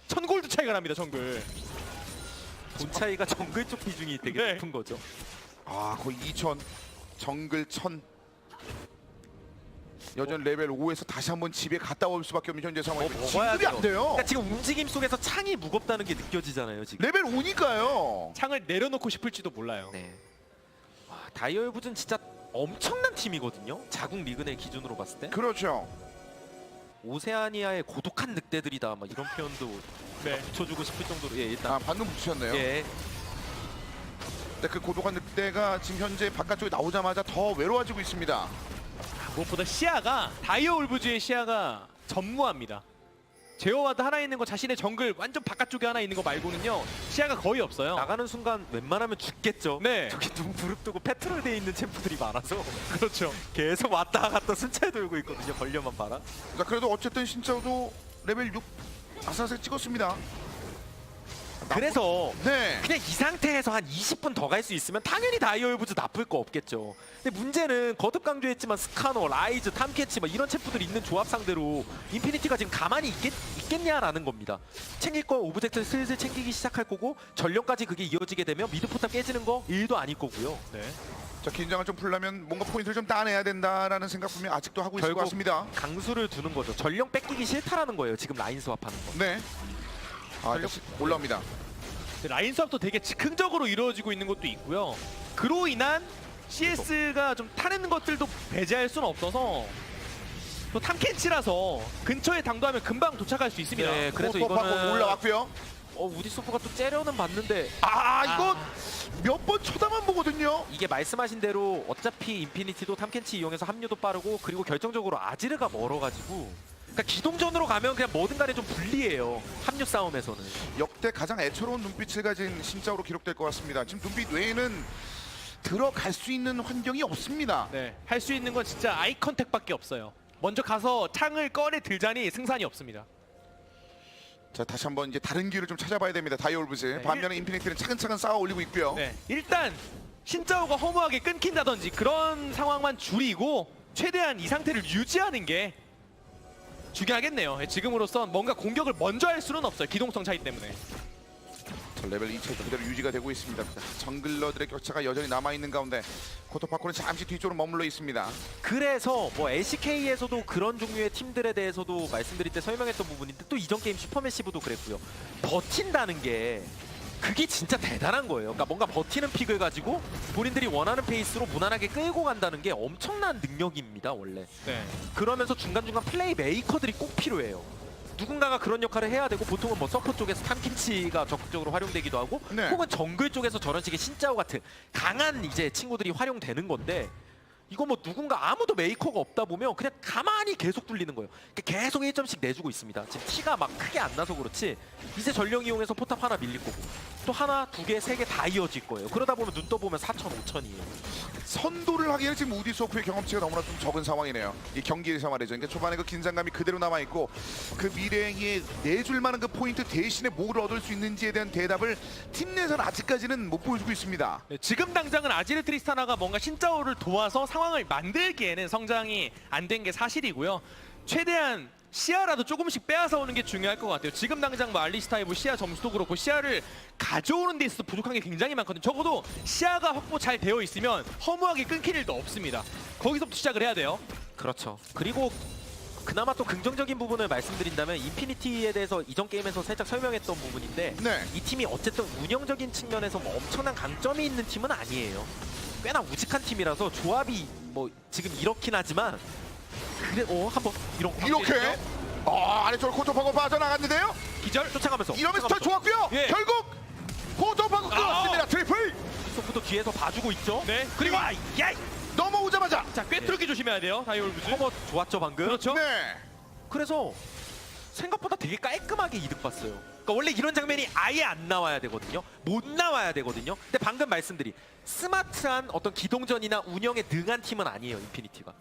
1000골드 차이가 납니다, 정글. 돈 차이가 정글 쪽 비중이 되게 네. 높은 거죠. 거의 2000 정글 1000 여전 레벨 5에서 다시 한번 집에 갔다 올 수밖에 없는 현재 상황이고 먹어야 진급이 안 돼요. 그러니까 지금 움직임 속에서 창이 무겁다는 게 느껴지잖아요. 지금. 레벨 5니까요. 창을 내려놓고 싶을지도 몰라요. 네. 다이얼부즈는 진짜 엄청난 팀이거든요. 자국 리그네 기준으로 봤을 때. 그렇죠. 오세아니아의 고독한 늑대들이다. 막 이런 표현도 네. 붙여주고 싶을 정도로 일단 방금 붙이셨네요. 예. 근데 그 고독한 늑대가 지금 현재 바깥쪽에 나오자마자 더 외로워지고 있습니다. 무엇보다 시야가 다이어 울부즈의 시야가 전무합니다. 제어와드 하나 있는 거 자신의 정글 완전 바깥쪽에 하나 있는 거 말고는요 시야가 거의 없어요. 나가는 순간 웬만하면 죽겠죠. 네. 저기 눈 부릅뜨고 페트롤 돼 있는 챔프들이 많아서 그렇죠. 계속 왔다 갔다 순찰 돌고 있거든요. 걸려만 봐라. 자, 그래도 어쨌든 신짜오도 레벨 6 아슬아슬 찍었습니다. 그래서 네. 그냥 이 상태에서 한 20분 더 갈 수 있으면 당연히 다이얼부즈 나쁠 거 없겠죠. 근데 문제는 거듭 강조했지만 스카너, 라이즈, 탐캐치 막 이런 챔프들이 있는 조합 상대로 인피니티가 지금 가만히 있겠냐라는 겁니다. 챙길 거 오브젝트 슬슬 챙기기 시작할 거고 전력까지 그게 이어지게 되면 미드 포탑 깨지는 거 일도 아닐 거고요. 네. 자, 긴장을 좀 풀려면 뭔가 포인트를 좀 따내야 된다라는 생각 분명 아직도 하고 있을 것 결국 같습니다. 강수를 두는 거죠. 전력 뺏기기 싫다라는 거예요. 지금 라인 스왑하는 거. 네. 다시 올라옵니다. 라인 수업도 되게 즉흥적으로 이루어지고 있는 것도 있고요. 그로 인한 CS가 좀 타는 것들도 배제할 수는 없어서 또 탐켄치라서 근처에 당도하면 금방 도착할 수 있습니다. 네, 그래서 호흡하고 이거는 올라왔고요. 우디소프가 또 째려는 봤는데 이거 몇 번 쳐다만 보거든요. 이게 말씀하신 대로 어차피 인피니티도 탐켄치 이용해서 합류도 빠르고 그리고 결정적으로 아지르가 멀어가지고 그러니까 기동전으로 가면 그냥 뭐든 간에 좀 불리해요. 합류 싸움에서는. 역대 가장 애처로운 눈빛을 가진 심자로 기록될 것 같습니다. 지금 눈빛 외에는 들어갈 수 있는 환경이 없습니다. 네, 할 수 있는 건 진짜 아이 컨택밖에 없어요. 먼저 가서 창을 꺼내 들자니 승산이 없습니다. 자, 다시 한번 이제 다른 길을 좀 찾아봐야 됩니다. 다이올브즈. 네, 반면에 인피니티는 차근차근 쌓아 올리고 있고요. 네, 일단 신짜오가 허무하게 끊긴다든지 그런 상황만 줄이고 최대한 이 상태를 유지하는 게 중요하겠네요. 지금으로선 뭔가 공격을 먼저 할 수는 없어요. 기동성 차이 때문에. 자, 레벨 2차 그대로 유지가 되고 있습니다. 정글러들의 격차가 여전히 남아있는 가운데 코토파코는 잠시 뒤쪽으로 머물러 있습니다. 그래서 뭐 LCK에서도 그런 종류의 팀들에 대해서도 말씀드릴 때 설명했던 부분인데 또 이전 게임 슈퍼매시브도 그랬고요. 버틴다는 게 그게 진짜 대단한 거예요. 그러니까 뭔가 버티는 픽을 가지고 본인들이 원하는 페이스로 무난하게 끌고 간다는 게 엄청난 능력입니다, 원래. 네. 그러면서 중간중간 플레이 메이커들이 꼭 필요해요. 누군가가 그런 역할을 해야 되고 보통은 뭐 서포 쪽에서 탐킨치가 적극적으로 활용되기도 하고 네. 혹은 정글 쪽에서 저런 식의 신짜오 같은 강한 이제 친구들이 활용되는 건데 이거 뭐 누군가 아무도 메이커가 없다 보면 그냥 가만히 계속 뚫리는 거예요. 그러니까 계속 1점씩 내주고 있습니다. 지금 티가 막 크게 안 나서 그렇지 이제 전령 이용해서 포탑 하나 밀릴 거고 또 하나, 두 개, 세 개 다 이어질 거예요. 그러다 보면 눈 떠보면 4천, 5천이에요. 선도를 하기에는 지금 우디소프의 경험치가 너무나 좀 적은 상황이네요. 이 경기에서 말이죠. 그러니까 초반에 그 긴장감이 그대로 남아있고 그 미래에 내줄 만한 그 포인트 대신에 뭘 얻을 수 있는지에 대한 대답을 팀 내에서는 아직까지는 못 보여주고 있습니다. 네, 지금 당장은 아지르 트리스타나가 뭔가 신짜오를 도와서 상황을 만들기에는 성장이 안 된 게 사실이고요. 최대한 시야라도 조금씩 빼앗아 오는 게 중요할 것 같아요. 지금 당장 뭐 알리스타의 뭐 시야 점수도 그렇고 시야를 가져오는 데 있어서 부족한 게 굉장히 많거든요. 적어도 시야가 확보 잘 되어 있으면 허무하게 끊길 일도 없습니다. 거기서부터 시작을 해야 돼요. 그렇죠. 그리고 그나마 또 긍정적인 부분을 말씀드린다면 인피니티에 대해서 이전 게임에서 살짝 설명했던 부분인데 네. 이 팀이 어쨌든 운영적인 측면에서 뭐 엄청난 강점이 있는 팀은 아니에요. 꽤나 우직한 팀이라서 조합이 뭐 지금 이렇긴 하지만 그래 한번 이런 이렇게 아래쪽으로 코토파코 빠져나갔는데요. 기절 쫓아가면서 이러면서 더 좋았고요. 예. 결국 코토파코 끊었습니다. 트리플 소프도 뒤에서 봐주고 있죠. 네. 그리고 넘어오자마자 자, 꿰뚫기 조심해야 돼요. 다이올브즈. 커버 좋았죠 방금. 그렇죠. 네. 그래서 생각보다 되게 깔끔하게 이득 봤어요. 그러니까 원래 이런 장면이 아예 안 나와야 되거든요. 못 나와야 되거든요. 근데 방금 말씀드린 스마트한 어떤 기동전이나 운영에 능한 팀은 아니에요. 인피니티가.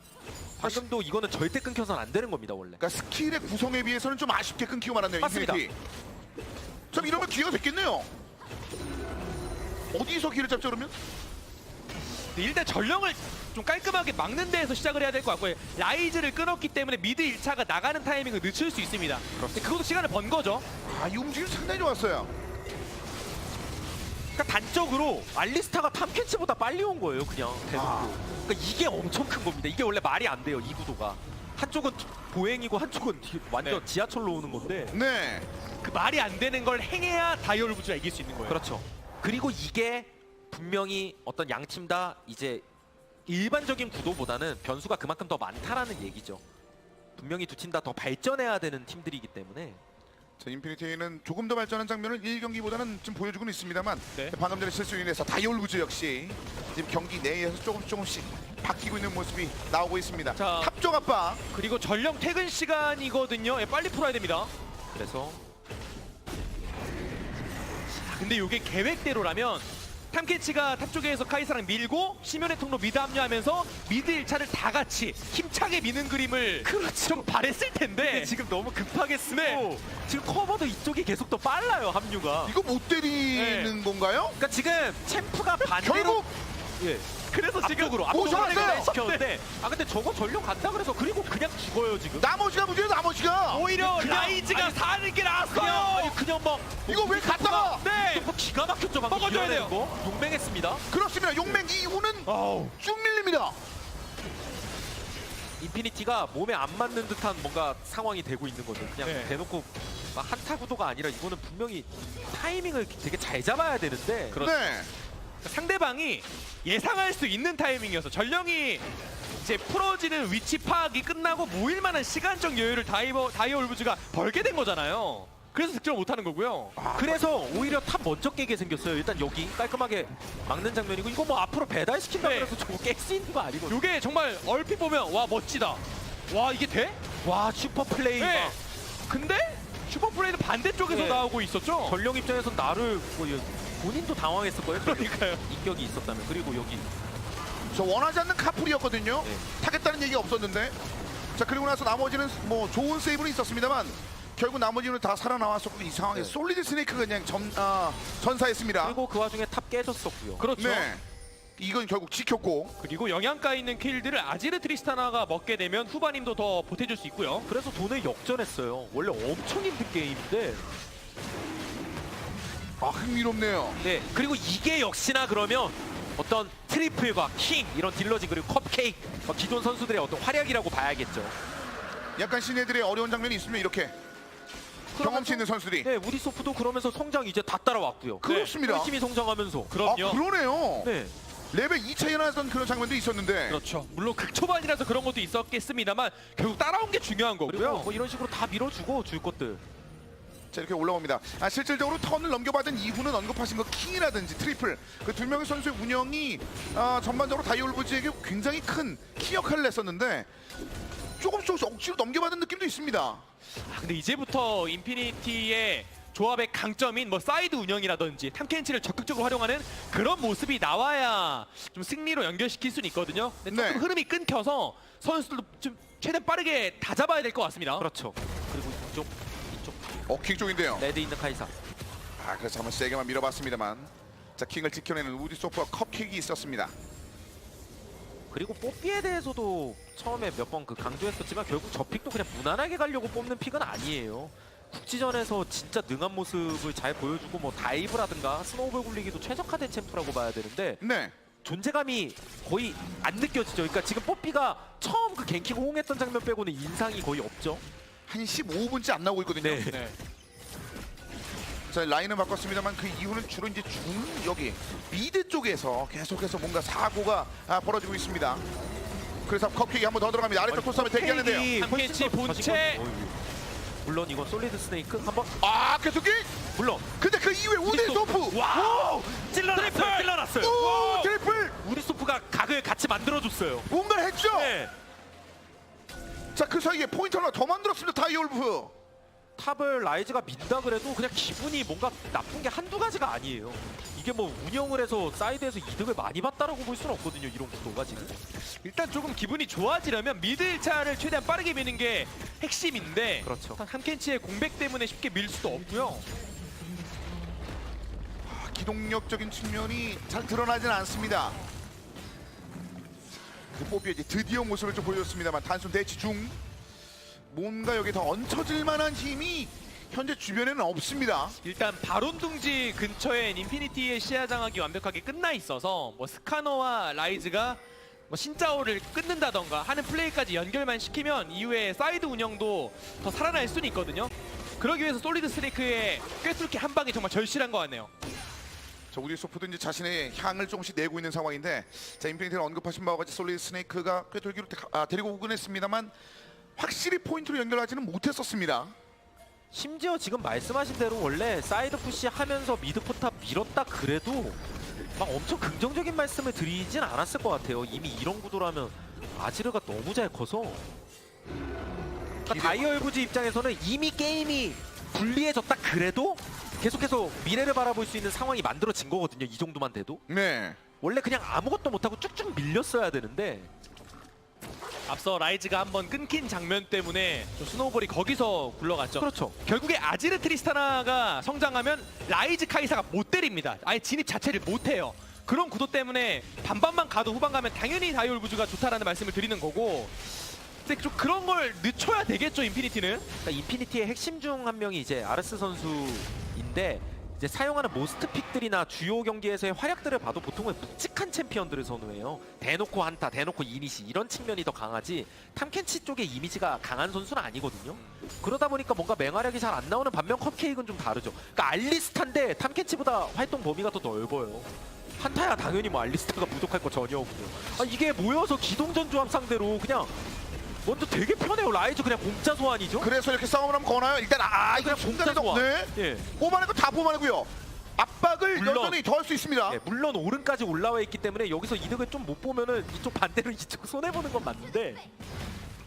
방금도 이거는 절대 끊겨서는 안 되는 겁니다. 원래. 그러니까 스킬의 구성에 비해서는 좀 아쉽게 끊기고 말았네요. 맞습니다. 인피니티. 좀 이러면 기회가 됐겠네요. 어디서 기회를 잡죠 그러면? 네, 일단 전령을 좀 깔끔하게 막는 데에서 시작을 해야 될 것 같고요. 라이즈를 끊었기 때문에 미드 1차가 나가는 타이밍을 늦출 수 있습니다. 근데 그것도 시간을 번 거죠. 이 움직임 상당히 좋았어요. 그러니까 단적으로 알리스타가 탐켄치보다 빨리 온 거예요. 그냥 대놓고. 그러니까 이게 엄청 큰 겁니다. 이게 원래 말이 안 돼요. 이 구도가. 한쪽은 보행이고 한쪽은 완전 네. 지하철로 오는 건데. 네. 그 말이 안 되는 걸 행해야 다이올브즈가 이길 수 있는 거예요. 그렇죠. 그리고 이게 분명히 어떤 양 팀 다 이제 일반적인 구도보다는 변수가 그만큼 더 많다라는 얘기죠. 분명히 두 팀 다 더 발전해야 되는 팀들이기 때문에 자, 인피니티는 조금 더 발전한 장면을 1경기보다는 좀 보여주고는 있습니다만 네. 방금 전에 실수로 인해서 다이올브즈 역시 지금 경기 내에서 조금씩 바뀌고 있는 모습이 나오고 있습니다. 자. 탑쪽 압박. 그리고 전령 퇴근 시간이거든요. 예, 빨리 풀어야 됩니다. 그래서 근데 이게 계획대로라면 탐켄치가 탑 쪽에서 카이사랑 밀고 심연의 통로 미드 합류하면서 미드 1차를 다 같이 힘차게 미는 그림을 좀 바랬을 텐데 근데 지금 너무 급하게 쓰고 네. 지금 커버도 이쪽이 계속 더 빨라요. 합류가. 이거 못 때리는 건가요? 그러니까 지금 챔프가 반대로 결국 예. 그래서 지금 앞쪽으로 오셨어요! 시켰는데 근데 저거 전력 간다 그래서 그리고 그냥 죽어요 지금. 나머지가 문제예요. 나머지가. 오히려 그냥- 라이즈가 아니, 사는 게 그냥 나았어요. 그냥 막 이거 왜 갔다가? 네. 뭐 기가 막혔죠 방금 먹어줘야 이겨내는 돼요. 거. 용맹했습니다. 그렇습니다. 용맹 이후는 쭉 밀립니다. 인피니티가 몸에 안 맞는 듯한 뭔가 상황이 되고 있는 거죠. 그냥 네. 대놓고 막 한타 구도가 아니라 이거는 분명히 타이밍을 되게 잘 잡아야 되는데 그렇죠. 네. 상대방이 예상할 수 있는 타이밍이어서 전령이 이제 풀어지는 위치 파악이 끝나고 모일 만한 시간적 여유를 다이올브즈가 벌게 된 거잖아요. 그래서 득점을 못하는 거고요. 그래서 오히려 탑 먼저 깨게 생겼어요. 일단 여기 깔끔하게 막는 장면이고 이거 뭐 앞으로 배달시킨다고 네. 해서 저거 깰 수 있는 거 아니거든요. 요게 정말 얼핏 보면 와 멋지다. 와 이게 돼? 와 슈퍼 플레이가 네. 근데 슈퍼플레이는 반대쪽에서 네. 나오고 있었죠. 전령 입장에선 나를 뭐 본인도 당황했을 거예요. 그러니까요. 인격이 있었다면. 그리고 여기 저 원하지 않는 카풀이었거든요. 네. 타겠다는 얘기 없었는데. 자 그리고 나서 나머지는 뭐 좋은 세이브는 있었습니다만 결국 나머지는 다 살아나왔었고 이 상황에 네. 솔리드 스네이크가 그냥 전사했습니다. 그리고 그 와중에 탑 깨졌었고요. 그렇죠. 네. 이건 결국 지켰고. 그리고 영양가 있는 킬들을 아지르 트리스타나가 먹게 되면 후반임도 더 보태줄 수 있고요. 그래서 돈을 역전했어요. 원래 엄청 힘든 게임인데. 아 흥미롭네요. 네. 그리고 이게 역시나 그러면 어떤 트리플과 킹 이런 딜러진 그리고 컵케이크 기존 선수들의 어떤 활약이라고 봐야겠죠. 약간 신예들의 어려운 장면이 있으면 이렇게 경험치 있는 선수들이. 네, 우디소프도 그러면서 성장 이제 다 따라왔고요. 그렇습니다. 열심히 성장하면서. 그럼요. 아 그러네요. 네. 레벨 2차이 나던 그런 장면도 있었는데. 그렇죠. 물론 극초반이라서 그런 것도 있었겠습니다만 결국 따라온 게 중요한 그리고 거고요. 뭐 이런 식으로 다 밀어주고 줄 것들. 자 이렇게 올라옵니다. 실질적으로 턴을 넘겨받은 이후는 언급하신 거 킹이라든지 트리플 그 두 명의 선수의 운영이 전반적으로 다이올브즈에게 굉장히 큰 키 역할을 했었는데 조금씩 억지로 넘겨받은 느낌도 있습니다. 근데 이제부터 인피니티의 조합의 강점인 뭐 사이드 운영이라든지 탐켄치를 적극적으로 활용하는 그런 모습이 나와야 좀 승리로 연결시킬 수는 있거든요. 근데 조금 네. 흐름이 끊겨서 선수들도 좀 최대한 빠르게 다 잡아야 될 것 같습니다. 그렇죠. 그리고 이쪽 킹 쪽인데요. 레드 있는 카이사. 그래서 한번 세게만 밀어봤습니다만 자 킹을 지켜내는 우디소프와 컵킥이 있었습니다. 그리고 뽀삐에 대해서도 처음에 몇 번 그 강조했었지만 결국 저 픽도 그냥 무난하게 가려고 뽑는 픽은 아니에요. 국지전에서 진짜 능한 모습을 잘 보여주고 뭐 다이브라든가 스노우볼 굴리기도 최적화된 챔프라고 봐야 되는데 네. 존재감이 거의 안 느껴지죠. 그러니까 지금 뽀삐가 처음 그 갱킹 호응했던 장면 빼고는 인상이 거의 없죠. 한 15분째 안 나오고 있거든요. 네. 네. 자 라인은 바꿨습니다만 그 이후는 주로 이제 여기 미드 쪽에서 계속해서 뭔가 사고가 벌어지고 있습니다. 그래서 컵킥이 한 번 더 들어갑니다. 아래쪽 토스하면 대기하는데요. 탐켄치 본체. 물론 이건 솔리드 스네이크 한번 계속 물론 근데 그 이후에 우디소프 와우 찔러놨어요. 찔러놨어요. 오 트리플 우디소프가 각을 같이 만들어줬어요. 뭔가를 했죠. 네. 자 그 사이에 포인트 하나 더 만들었습니다. 다이올브. 탑을 라이즈가 민다 그래도 그냥 기분이 뭔가 나쁜 게 한두 가지가 아니에요. 이게 뭐 운영을 해서 사이드에서 이득을 많이 봤다라고 볼 수는 없거든요. 이런 구도가 지금. 일단 조금 기분이 좋아지려면 미드 1차를 최대한 빠르게 미는 게 핵심인데 그렇죠. 탐켄치의 공백 때문에 쉽게 밀 수도 없고요. 기동력적인 측면이 잘 드러나진 않습니다. 그 뽀삐의 이제 드디어 모습을 좀 보여줬습니다만 단순 대치 중 뭔가 여기 더 얹혀질 만한 힘이 현재 주변에는 없습니다. 일단 바론 둥지 근처엔 인피니티의 시야 장악이 완벽하게 끝나 있어서 뭐 스카너와 라이즈가 뭐 신짜오를 끊는다던가 하는 플레이까지 연결만 시키면 이후에 사이드 운영도 더 살아날 수는 있거든요. 그러기 위해서 솔리드 스네이크의 꿰뚫기 한 방이 정말 절실한 것 같네요. 자 우디소프도 이제 자신의 향을 조금씩 내고 있는 상황인데 자 인피니티를 언급하신 바와 같이 솔리드 스네이크가 꿰돌기로 데리고 오긴 했습니다만 확실히 포인트로 연결하지는 못했었습니다. 심지어 지금 말씀하신 대로 원래 사이드 푸시 하면서 미드 포탑 밀었다 그래도 막 엄청 긍정적인 말씀을 드리진 않았을 것 같아요. 이미 이런 구도라면 아지르가 너무 잘 커서 그러니까 다이얼부즈 입장에서는 이미 게임이 불리해졌다 그래도 계속해서 미래를 바라볼 수 있는 상황이 만들어진 거거든요. 이 정도만 돼도 네. 원래 그냥 아무것도 못하고 쭉쭉 밀렸어야 되는데 앞서 라이즈가 한번 끊긴 장면 때문에 좀 스노우볼이 거기서 굴러갔죠. 그렇죠. 결국에 아지르 트리스타나가 성장하면 라이즈 카이사가 못 때립니다. 아예 진입 자체를 못 해요. 그런 구도 때문에 반반만 가도 후반 가면 당연히 다이올부즈가 좋다라는 말씀을 드리는 거고 근데 좀 그런 걸 늦춰야 되겠죠, 인피니티는. 그러니까 인피니티의 핵심 중 한 명이 이제 아르스 선수인데 이제 사용하는 모스트 픽들이나 주요 경기에서의 활약들을 봐도 보통은 묵직한 챔피언들을 선호해요. 대놓고 한타, 대놓고 이니시 이런 측면이 더 강하지 탐켄치 쪽의 이미지가 강한 선수는 아니거든요. 그러다 보니까 뭔가 맹활약이 잘 안 나오는 반면 컵케이크는 좀 다르죠. 그러니까 알리스타인데 탐켄치보다 활동 범위가 더 넓어요. 한타야 당연히 뭐 알리스타가 부족할 거 전혀 없고요. 이게 모여서 기동전 조합 상대로 그냥 먼저 되게 편해요. 라이즈 그냥 공짜 소환이죠. 그래서 이렇게 싸움을 하면 거나요? 일단 이거 그냥 순간에 공짜 소환. 네. 예. 뽑아낸 거 다 뽑아내고요. 압박을 물론. 여전히 더할 수 있습니다. 예, 물론 오른까지 올라와 있기 때문에 여기서 이득을 좀 못 보면은 이쪽 반대로 이쪽 손해 보는 건 맞는데.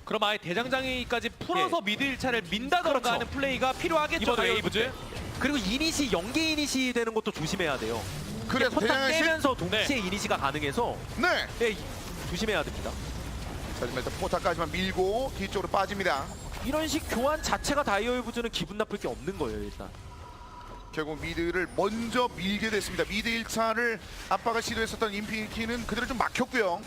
그럼 아예 대장장이까지 풀어서 미드 1차를 민다던가 그렇죠. 하는 플레이가 필요하겠죠. 이번 웨이브즈. 그리고 이니시 연계 이니시 되는 것도 조심해야 돼요. 그래서 포탑 대장장이 씨. 깨면서 동시에 이니시가 가능해서 네. 예, 조심해야 됩니다. 자, 지금 일단 포탑까지만 밀고 뒤쪽으로 빠집니다. 이런 식 교환 자체가 다이얼부즈는 기분 나쁠 게 없는 거예요 일단. 결국 미드를 먼저 밀게 됐습니다. 미드 1차를 압박을 시도했었던 인피니티는 그대로 좀 막혔고요.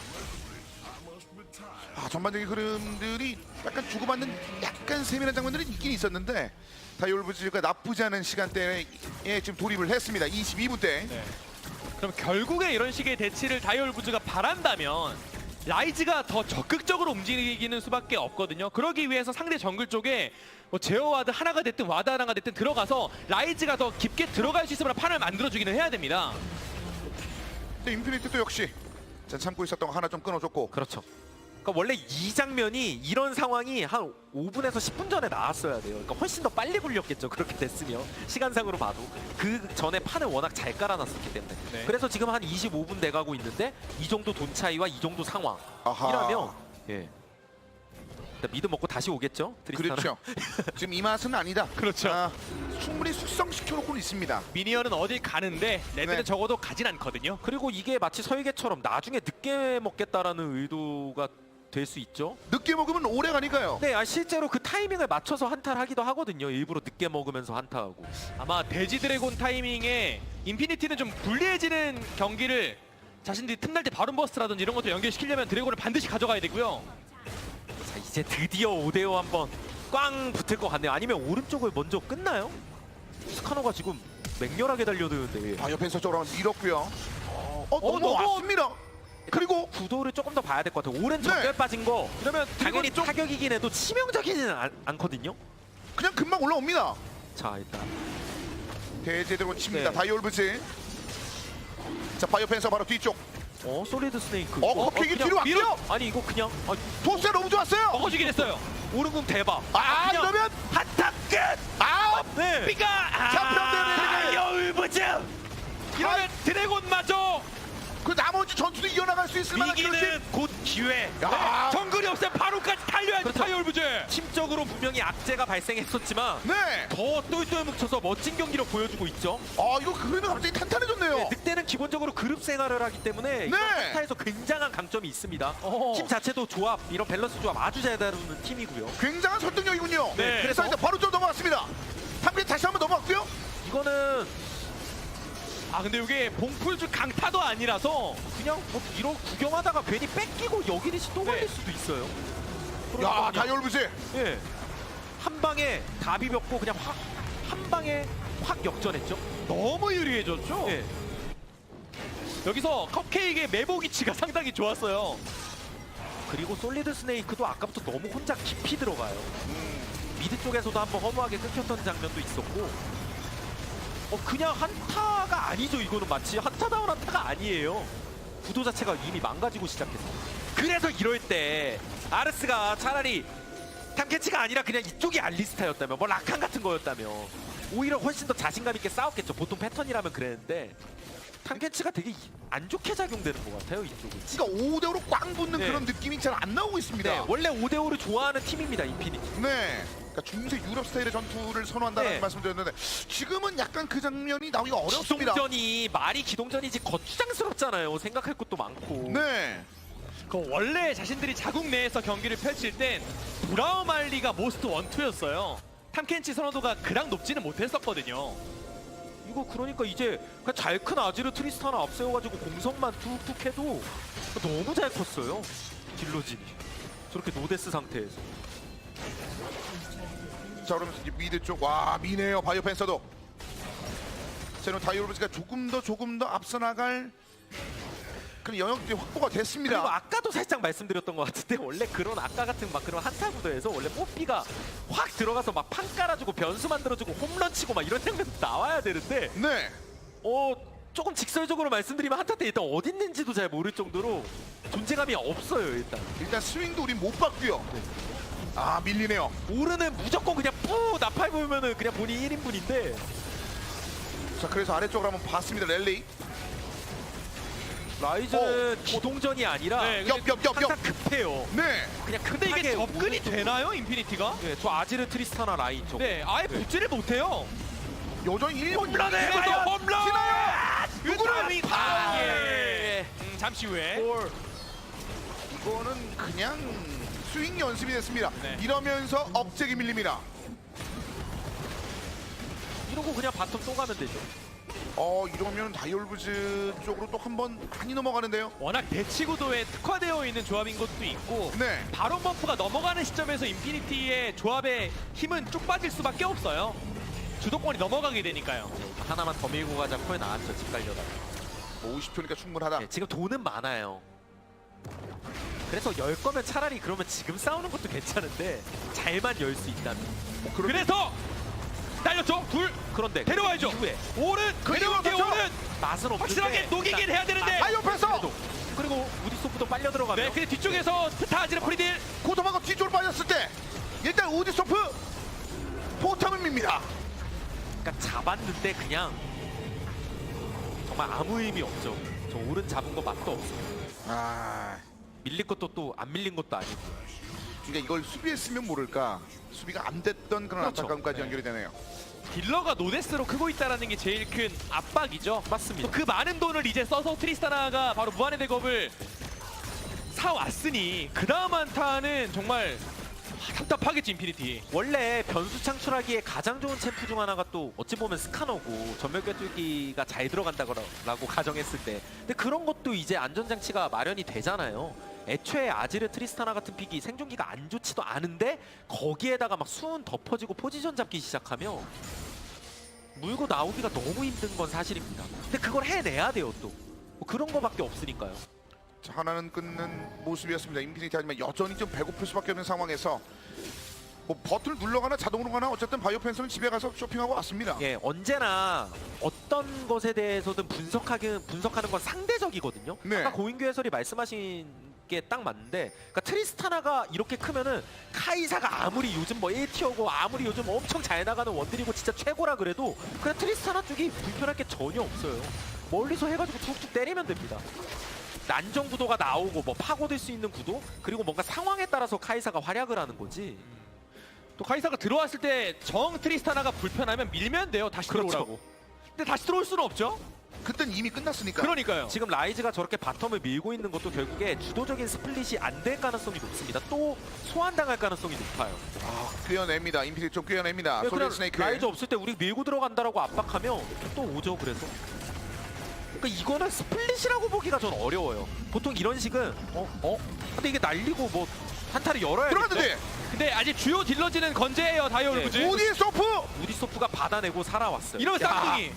전반적인 흐름들이 약간 주고받는 약간 세밀한 장면들이 있긴 있었는데 다이올브즈가 나쁘지 않은 시간대에 지금 돌입을 했습니다. 22분 때. 네. 그럼 결국에 이런 식의 대치를 다이얼부즈가 바란다면 라이즈가 더 적극적으로 움직이는 수밖에 없거든요. 그러기 위해서 상대 정글 쪽에 뭐 제어 와드 하나가 됐든 와드 하나가 됐든 들어가서 라이즈가 더 깊게 들어갈 수 있을 만한 판을 만들어주기는 해야 됩니다. 근데 인피니티도 역시 자, 참고 있었던 거 하나 좀 끊어줬고. 그렇죠. 그러니까 원래 이 장면이 이런 상황이 한 5분에서 10분 전에 나왔어야 돼요. 그러니까 훨씬 더 빨리 굴렸겠죠. 그렇게 됐으면 시간상으로 봐도 그 전에 판을 워낙 잘 깔아놨었기 때문에. 네. 그래서 지금 한 25분 돼가고 있는데 이 정도 돈 차이와 이 정도 상황 아하. 이라면 예. 일단 미드 먹고 다시 오겠죠. 트리스타는. 그렇죠. 지금 이 맛은 아니다. 그렇죠. 충분히 숙성시켜놓고는 있습니다. 미니언은 어딜 가는데 레드는 네. 적어도 가진 않거든요. 그리고 이게 마치 설계처럼 나중에 늦게 먹겠다라는 의도가 될 수 있죠. 늦게 먹으면 오래 가니까요. 네, 실제로 그 타이밍을 맞춰서 한타를 하기도 하거든요. 일부러 늦게 먹으면서 한타하고. 아마 돼지 드래곤 타이밍에 인피니티는 좀 불리해지는 경기를 자신들이 틈날 때 바론 버스트라든지 이런 것도 연결시키려면 드래곤을 반드시 가져가야 되고요. 자, 이제 드디어 5대5 한번 꽝 붙을 것 같네요. 아니면 오른쪽을 먼저 끝나요? 스카노가 지금 맹렬하게 달려드는데 옆에서 쪽으로 한번 밀었고요. 넘어왔습니다. 그리고 구도를 조금 더 봐야 될 것 같아요. 오른 네. 정글 빠진 거 그러면 당연히 좀 타격이긴 해도 치명적이지는 않거든요. 그냥 금방 올라옵니다. 자, 일단 대제대로 칩니다. 네. 다이올브즈. 자, 바이오펜서 바로 뒤쪽. 솔리드 스네이크. 컵케이크 그냥 뒤로 왔고요. 아니 이거 그냥 토스가 너무 좋았어요. 먹어주긴 했어요. 오른궁 대박. 아, 그냥 이러면 한타 끝. 네. 삐가 다이얼부즈. 이러면 드래곤마저 그 나머지 전투도 이어나갈 수 있을 만한 그런 이기는 곧 기회. 야. 정글이 없으면 바로까지 달려야지 그렇죠. 다이얼부즈. 팀적으로 분명히 악재가 발생했었지만 네. 더 똘똘 뭉쳐서 멋진 경기로 보여주고 있죠. 이거 그림이 갑자기 탄탄해졌네요. 네, 늑대는 기본적으로 그룹 생활을 하기 때문에 이번 네. 스타에서 굉장한 강점이 있습니다. 어허. 팀 자체도 조합, 이런 밸런스 조합 아주 잘 다루는 팀이고요. 굉장한 설득력이군요. 네. 그래서 이제 바로 좀 넘어왔습니다. 탐계 다시 한번 넘어왔고요. 이거는 근데 이게 봉풀주 강타도 아니라서 그냥 뭐 이런 구경하다가 괜히 뺏기고 여기리시 또 걸릴 네. 수도 있어요. 야, 그러니까 그냥, 다이올브즈. 예, 한 방에 다 비볐고 그냥 한 방에 확 역전했죠. 너무 유리해졌죠. 예. 여기서 컵케이크의 매복 위치가 상당히 좋았어요. 그리고 솔리드 스네이크도 아까부터 너무 혼자 깊이 들어가요. 미드 쪽에서도 한번 허무하게 끊겼던 장면도 있었고 그냥 한타가 아니죠. 이거는 마치 한타다운 한타가 아니에요. 구도 자체가 이미 망가지고 시작했어. 그래서 이럴 때 아르스가 차라리 탐캐치가 아니라 그냥 이쪽이 알리스타였다면 뭐 라칸 같은 거였다면 오히려 훨씬 더 자신감 있게 싸웠겠죠. 보통 패턴이라면 그랬는데 탐캐치가 되게 안 좋게 작용되는 것 같아요. 이쪽은. 그러니까 5대5로 꽝 붙는 네. 그런 느낌이 잘 안 나오고 있습니다. 네, 원래 5대5를 좋아하는 팀입니다. 인피니티. 네. 그러니까 중세 유럽 스타일의 전투를 선호한다는 네. 말씀드렸는데 지금은 약간 그 장면이 나오기가 어렵습니다. 기동전이 말이 기동전이지 거추장스럽잖아요. 생각할 것도 많고. 네. 원래 자신들이 자국 내에서 경기를 펼칠 땐 브라우말리가 모스트 원투였어요. 탐켄치 선호도가 그랑 높지는 못했었거든요. 이거 그러니까 이제 그냥 잘 큰 아지르 트리스타나 앞세워가지고 공성만 툭툭 해도 너무 잘 컸어요. 딜로진이. 저렇게 노데스 상태에서. 자, 그러면서 이제 미드 쪽. 와, 미네요. 바이오펜서도. 저는 다이올브즈가 조금 더 앞서 나갈 그런 영역들이 확보가 됐습니다. 그리고 아까도 살짝 말씀드렸던 것 같은데 원래 그런 아까 같은 막 그런 한타 구도에서 원래 뽀삐가 확 들어가서 막 판 깔아주고 변수 만들어주고 홈런 치고 막 이런 장면 나와야 되는데 네. 조금 직설적으로 말씀드리면 한타 때 일단 어디 있는지도 잘 모를 정도로 존재감이 없어요 일단. 일단 스윙도 우린 못 봤고요. 아 밀리네요. 오르는 무조건 그냥 뿌 나팔 보면은 그냥 본인 1인분인데 자 그래서 아래쪽으로 한번 봤습니다. 랠리. 라이즈는 기동전이 아니라 네, 옆. 항상 급해요. 네. 그냥 근데 이게 급하게 접근이 오른쪽- 되나요, 인피니티가? 네, 저 아지르 트리스타나 라인 저. 네, 아예 붙지를 못해요. 여전히 1분 홈런에 홈런! 누구를? 예. 잠시 후에. 이거는 그냥 스윙 연습이 됐습니다. 네. 이러면서 억제기 밀립니다. 이러고 그냥 바텀 또 가면 되죠. 이러면 다이올브즈 쪽으로 또 한 번 많이 넘어가는데요. 워낙 대치구도에 특화되어 있는 조합인 것도 있고 네. 바론 버프가 넘어가는 시점에서 인피니티의 조합의 힘은 쭉 빠질 수밖에 없어요. 주도권이 넘어가게 되니까요. 하나만 더 밀고 가자 코에 나왔죠 집 갈려다가. 50초니까 충분하다. 네, 지금 돈은 많아요. 그래서 열 거면 차라리 그러면 지금 싸우는 것도 괜찮은데 잘만 열 수 있다면. 그래서 날렸죠. 둘 그런데 데려와야죠. 이후에 오른 데려온 게 데려와서 오른 맛은 없는데 확실하게 녹이긴 해야 되는데. 아 옆에서 그리고 우디소프도 빨려 들어가면 네, 근데 뒤쪽에서 스타즈는 프리딜. 고토마가 뒤쪽으로 빠졌을 때 일단 우디소프 포탑을 밉니다. 그러니까 잡았는데 그냥 정말 아무 의미 없죠. 저 오른 잡은 거 맛도 없어요. 밀린 것도 또 안 밀린 것도 아니고. 그러니까 이걸 수비했으면 모를까. 수비가 안 됐던 그런 그렇죠. 안타까움까지 네. 연결이 되네요. 딜러가 노데스로 크고 있다는 게 제일 큰 압박이죠. 맞습니다. 또 그 많은 돈을 이제 써서 트리스타나가 바로 무한의 대겁을 사왔으니 그 다음 한타는 정말 답답하겠지 인피니티. 원래 변수 창출하기에 가장 좋은 챔프 중 하나가 또 어찌 보면 스카너고 전멸 꿰뚫기가 잘 들어간다고 가정했을 때 근데 그런 것도 이제 안전장치가 마련이 되잖아요. 애초에 아지르 트리스타나 같은 픽이 생존기가 안 좋지도 않은데 거기에다가 막 수은 덮어지고 포지션 잡기 시작하면 물고 나오기가 너무 힘든 건 사실입니다. 근데 그걸 해내야 돼요 또. 뭐 그런 거밖에 없으니까요. 자, 하나는 끊는 모습이었습니다. 인피니티 하지만 여전히 좀 배고플 수밖에 없는 상황에서 뭐 버튼을 눌러가나 자동으로 가나 어쨌든 바이오 펜스는 집에 가서 쇼핑하고 왔습니다. 예, 언제나 어떤 것에 대해서든 분석하는 건 상대적이거든요. 네. 아까 고인규 해설이 말씀하신 게 딱 맞는데, 그러니까 트리스타나가 이렇게 크면은 카이사가 아무리 요즘 뭐 1티어고 아무리 요즘 엄청 잘 나가는 원딜이고 진짜 최고라 그래도 그냥 트리스타나 쪽이 불편할 게 전혀 없어요. 멀리서 해가지고 툭툭 때리면 됩니다. 난정 구도가 나오고 뭐 파고들 수 있는 구도, 그리고 뭔가 상황에 따라서 카이사가 활약을 하는 거지. 또 카이사가 들어왔을 때 정 트리스타나가 불편하면 밀면 돼요. 다시 그렇죠. 들어오라고. 근데 다시 들어올 수는 없죠. 그땐 이미 끝났으니까. 그러니까요. 지금 라이즈가 저렇게 바텀을 밀고 있는 것도 결국에 주도적인 스플릿이 안 될 가능성이 높습니다. 또 소환당할 가능성이 높아요. 꿰어냅니다. 인피니티 좀 꿰어냅니다. 그냥 솔리드 스네이크. 라이즈 없을 때 우리 밀고 들어간다라고 압박하면 또 오죠. 그래서 그러니까 이거는 스플릿이라고 보기가 전 어려워요. 보통 이런 식은 근데 이게 날리고 뭐 한타를 열어야 들어갔는데 근데 아직 주요 딜러지는 건재해요. 다이올브즈. 네. 오디의 서프. 우디소프가 받아내고 살아왔어요. 이러면 야, 쌍둥이.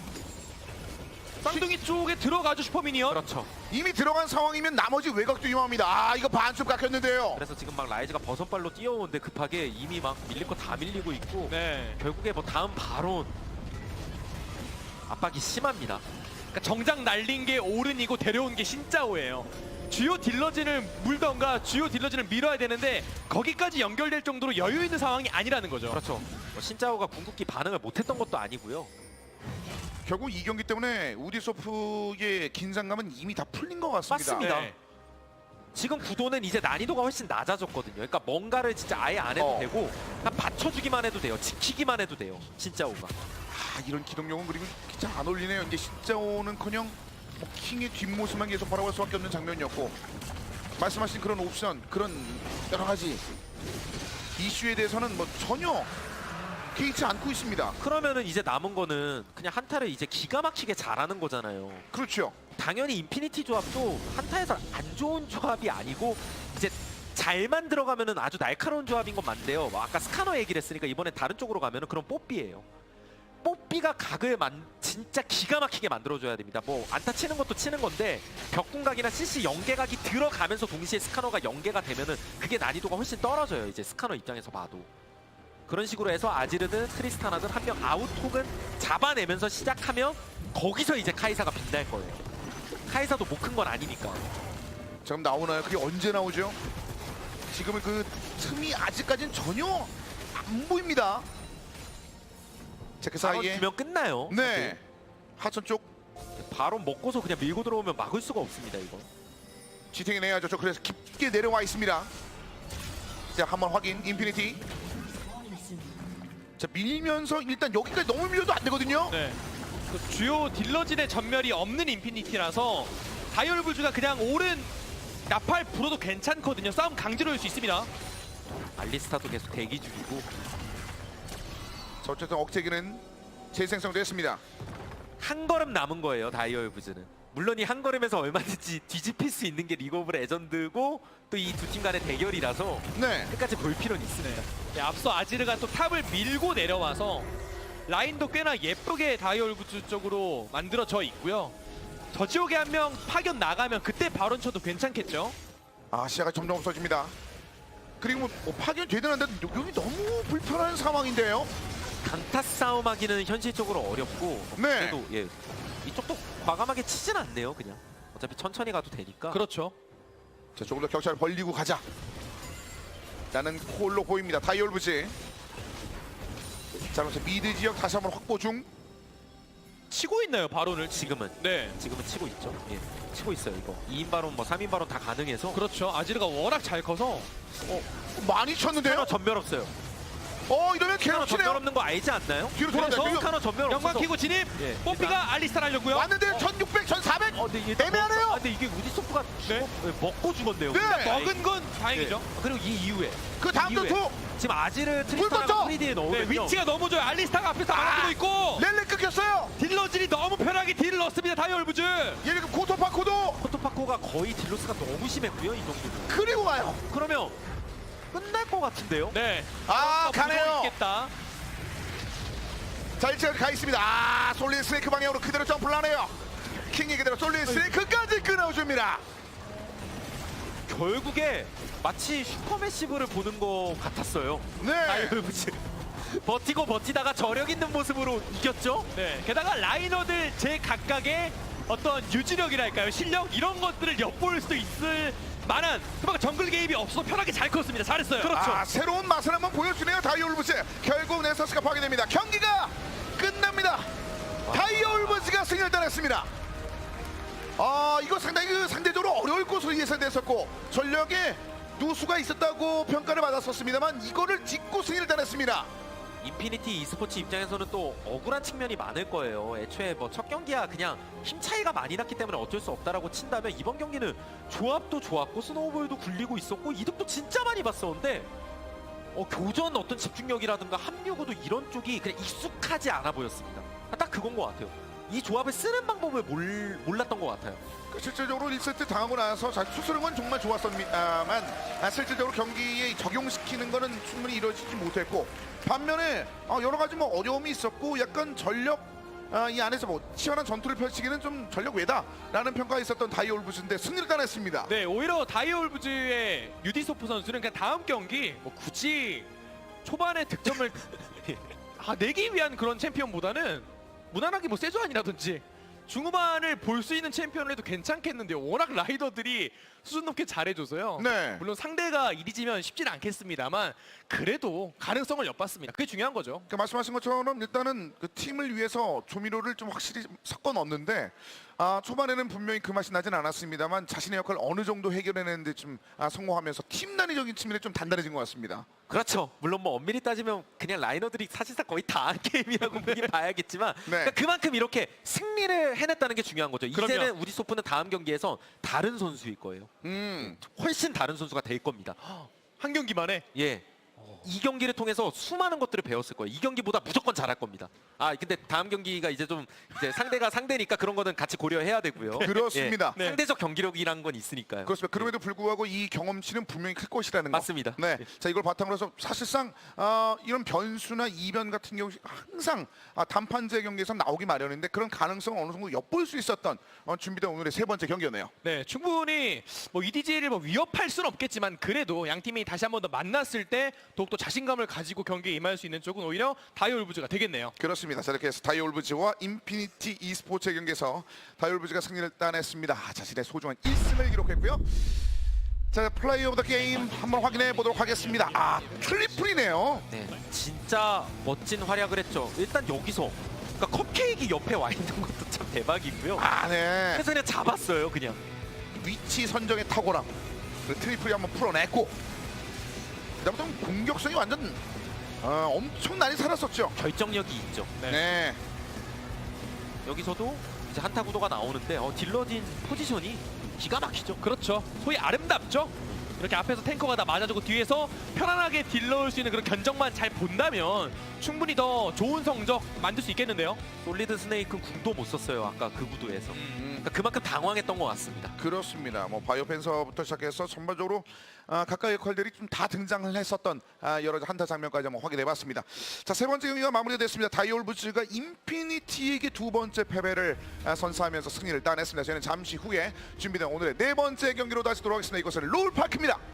쌍둥이 쪽에 들어가죠 슈퍼미니언. 그렇죠. 이미 들어간 상황이면 나머지 외곽도 위험합니다. 아 이거 반쯤 깎였는데요. 그래서 지금 막 라이즈가 버섯발로 뛰어오는데 급하게 이미 막 밀릴 거 다 밀리고 있고 네. 결국에 뭐 다음 바론 압박이 심합니다. 그러니까 정작 날린 게 오른이고 데려온 게 신짜오예요. 주요 딜러진을 물던가 주요 딜러진을 밀어야 되는데 거기까지 연결될 정도로 여유 있는 상황이 아니라는 거죠. 그렇죠. 뭐 신짜오가 궁극기 반응을 못했던 것도 아니고요. 결국 이 경기 때문에 우디소프의 긴장감은 이미 다 풀린 것 같습니다. 맞습니다. 네. 지금 구도는 이제 난이도가 훨씬 낮아졌거든요. 그러니까 뭔가를 진짜 아예 안 해도 되고 그냥 받쳐주기만 해도 돼요. 지키기만 해도 돼요. 신짜오가. 이런 기동력은 그리고 진짜 안 어울리네요. 이제 신짜오는커녕 뭐 킹의 뒷모습만 계속 바라볼 수밖에 없는 장면이었고 말씀하신 그런 옵션, 그런 여러 가지 이슈에 대해서는 뭐 전혀 개의치 않고 있습니다. 그러면은 이제 남은 거는 그냥 한타를 이제 기가 막히게 잘하는 거잖아요. 그렇죠. 당연히 인피니티 조합도 한타에서 안 좋은 조합이 아니고 이제 잘만 들어가면은 아주 날카로운 조합인 건 맞는데요. 뭐 아까 스카너 얘기를 했으니까 이번에 다른 쪽으로 가면은 그런 뽀삐예요. 뽀삐가 각을 진짜 기가 막히게 만들어줘야 됩니다. 뭐 안타 치는 것도 치는 건데 벽궁각이나 CC 연계각이 들어가면서 동시에 스카너가 연계가 되면은 그게 난이도가 훨씬 떨어져요. 이제 스카너 입장에서 봐도. 그런 식으로 해서 아지르든 트리스타나든 한 명 아웃 혹은 잡아내면서 시작하면 거기서 이제 카이사가 빛날 거예요. 카이사도 못 큰 건 아니니까. 지금 나오나요? 그게 언제 나오죠? 지금은 그 틈이 아직까지는 전혀 안 보입니다. 자, 그 바로 사이에 주면 끝나요. 네 하천 쪽 바로 먹고서 그냥 밀고 들어오면 막을 수가 없습니다. 이거. 지탱이 내야죠. 저 그래서 깊게 내려와 있습니다. 자, 한번 확인. 인피니티. 자, 밀면서 일단 여기까지 너무 밀려도 안 되거든요. 네. 그 주요 딜러진의 전멸이 없는 인피니티라서 다이얼부즈가 그냥 오른 나팔 불어도 괜찮거든요. 싸움 강제로 할 수 있습니다. 알리스타도 계속 대기 중이고 자, 어쨌든 억제기는 재생성됐습니다. 한 걸음 남은 거예요. 다이얼부즈는. 물론 이 한 걸음에서 얼마든지 뒤집힐 수 있는 게 리그 오브 레전드고 또 이 두 팀 간의 대결이라서 네. 끝까지 볼 필요는 있습니다. 네, 앞서 아지르가 또 탑을 밀고 내려와서 라인도 꽤나 예쁘게 다이얼부즈 쪽으로 만들어져 있고요. 저 지역에 한 명 파견 나가면 그때 발언 쳐도 괜찮겠죠? 아, 시야가 점점 없어집니다. 그리고 뭐 파견 되는데 여기 너무 불편한 상황인데요. 강타 싸움하기는 현실적으로 어렵고 네. 그래도 예 이쪽도 과감하게 치진 않네요. 그냥 어차피 천천히 가도 되니까. 그렇죠. 자, 조금 더 격차를 벌리고 가자. 라는 콜로 보입니다. 다이얼부즈. 자, 그래서 미드 지역 다시 한번 확보 중. 치고 있나요, 발언을? 지금은 네. 지금은 치고 있죠. 예, 치고 있어요. 이거 2인 바론 뭐 3인 바론 다 가능해서 그렇죠. 아지르가 워낙 잘 커서 많이 쳤는데요. 카너 전멸 없어요. 이러면 카너 계속 전멸 치네요. 없는 거 알지 않나요? 뒤로 돌아온다. 그래서 카너 전멸 영광 없어서 키고 진입! 예, 뽀삐가 알리스타 하려고요. 왔는데 1600, 1400. 근데 이게 애매하네요. 근데 이게 우디소프가 네. 먹고 죽었네요. 네. 먹은 건 다행이죠. 그리고 이 이후에 그 다음 이후에 전투 지금 아지르 떴죠? 트리스타나가 프리디에 네, 넣으면요. 위치가 너무 좋아요. 알리스타가 앞에서 막아주고 있고 렐레 끊겼어요. 딜러진이 너무 편하게 딜을 넣습니다. 다이얼부즈. 얘네 그 코토파코도 코토파코가 거의 딜로스가 너무 심했고요. 이 정도는. 그리고 가요. 그러면 끝날 것 같은데요? 네. 아, 가네요. 있겠다. 자, 일찍 가 있습니다. 아, 솔리드 스네이크 방향으로 그대로 점프를 하네요. 킹이 그대로 솔리드 스네이크까지 끊어줍니다. 결국에 마치 슈퍼매시브를 보는 것 같았어요. 네. 다이얼부즈. 버티고 버티다가 저력 있는 모습으로 이겼죠? 네. 게다가 라이너들 제 각각의 어떤 유지력이랄까요? 실력 이런 것들을 엿볼 수도 있을 만한 그만큼 정글 개입이 없어서 편하게 잘 컸습니다. 잘했어요. 그렇죠. 아, 새로운 맛을 한번 보여주네요. 다이얼부즈. 결국 네서스가 파괴됩니다. 경기가 끝납니다. 다이얼부즈가 승리를 따냈습니다. 아, 이거 상당히 상대적으로 어려울 것으로 예상됐었고 전력에 누수가 있었다고 평가를 받았었습니다만 이거를 딛고 승리를 따냈습니다. 인피니티 e스포츠 입장에서는 또 억울한 측면이 많을 거예요. 애초에 뭐 첫 경기야 그냥 힘 차이가 많이 났기 때문에 어쩔 수 없다라고 친다면 이번 경기는 조합도 좋았고 스노우볼도 굴리고 있었고 이득도 진짜 많이 봤었는데 교전 어떤 집중력이라든가 합류구도 이런 쪽이 그냥 익숙하지 않아 보였습니다. 딱 그건 것 같아요. 이 조합을 쓰는 방법을 몰랐던 것 같아요. 실질적으로 1세트 당하고 나서 수술은 건 정말 좋았습니다만 실질적으로 경기에 적용시키는 거는 충분히 이루어지지 못했고 반면에 여러 가지 뭐 어려움이 있었고 약간 전력 이 안에서 뭐 치열한 전투를 펼치기는 좀 전력 외다라는 평가가 있었던 다이얼부즈인데 승리를 따냈습니다. 네, 오히려 다이얼부즈의 유디소프 선수는 그냥 다음 경기 뭐 굳이 초반에 득점을 내기 위한 그런 챔피언보다는 무난하게 뭐 세조안이라든지 중후반을 볼 수 있는 챔피언을 해도 괜찮겠는데요. 워낙 라이더들이 수준 높게 잘해줘서요. 네. 물론 상대가 이리지면 쉽지는 않겠습니다만 그래도 가능성을 엿봤습니다. 그게 중요한 거죠. 그러니까 말씀하신 것처럼 일단은 그 팀을 위해서 조미료를 좀 확실히 섞어 넣었는데 초반에는 분명히 그 맛이 나진 않았습니다만 자신의 역할을 어느 정도 해결해내는데 좀 성공하면서 팀 단위적인 측면에 좀 단단해진 것 같습니다. 그렇죠. 물론 뭐 엄밀히 따지면 그냥 라이너들이 사실상 거의 다 한 게임이라고 보긴 봐야겠지만 네. 그러니까 그만큼 이렇게 승리를 해냈다는 게 중요한 거죠. 그럼요. 이제는 우디소프는 다음 경기에서 다른 선수일 거예요. 훨씬 다른 선수가 될 겁니다. 한 경기만에 예. 이 경기를 통해서 수많은 것들을 배웠을 거예요. 이 경기보다 무조건 잘할 겁니다. 근데 다음 경기가 이제 좀 이제 상대가 상대니까 그런 거는 같이 고려해야 되고요. 그렇습니다. 예. 상대적 경기력이라는 건 있으니까요. 그렇습니다. 그럼에도 불구하고 이 경험치는 분명히 클 것이라는 거. 맞습니다. 네. 자, 이걸 바탕으로 해서 사실상 이런 변수나 이변 같은 경우 항상 단판제 경기에서 나오기 마련인데 그런 가능성을 어느 정도 엿볼 수 있었던 준비된 오늘의 세 번째 경기였네요. 네, 충분히 뭐 EDG를 뭐 위협할 수는 없겠지만 그래도 양 팀이 다시 한 번 더 만났을 때 더욱더 자신감을 가지고 경기에 임할 수 있는 쪽은 오히려 다이올브즈가 되겠네요. 그렇습니다. 자, 이렇게 해서 다이올브즈와 인피니티 e스포츠의 경기에서 다이올브즈가 승리를 따냈습니다. 자신의 소중한 1승을 기록했고요. 자, 플레이 오브 더 게임 한번 확인해 보도록 하겠습니다. 트리플이네요. 네, 진짜 멋진 활약을 했죠. 일단 여기서 그러니까 컵케이크 옆에 와 있는 것도 참 대박이고요. 네. 그래서 그냥 잡았어요, 그냥. 위치 선정의 탁월함. 그 트리플이 한번 풀어냈고, 그다음부터 공격성이 완전 엄청나게 살았었죠. 결정력이 있죠. 네. 여기서도 이제 한타 구도가 나오는데 딜러진 포지션이 기가 막히죠. 그렇죠. 소위 아름답죠. 이렇게 앞에서 탱커가 다 맞아주고 뒤에서 편안하게 딜 넣을 수 있는 그런 견적만 잘 본다면 충분히 더 좋은 성적 만들 수 있겠는데요. 솔리드 스네이크는 궁도 못 썼어요. 아까 그 구도에서. 그러니까 그만큼 당황했던 것 같습니다. 그렇습니다. 뭐 바이오펜서부터 시작해서 전반적으로 각각의 역할들이 좀 다 등장을 했었던 여러 한타 장면까지 한번 확인해봤습니다. 자, 세 번째 경기가 마무리됐습니다. 다이올브즈가 인피니티에게 두 번째 패배를 선사하면서 승리를 따냈습니다. 저희는 잠시 후에 준비된 오늘의 네 번째 경기로 다시 돌아오겠습니다. 이것은 롤파크입니다.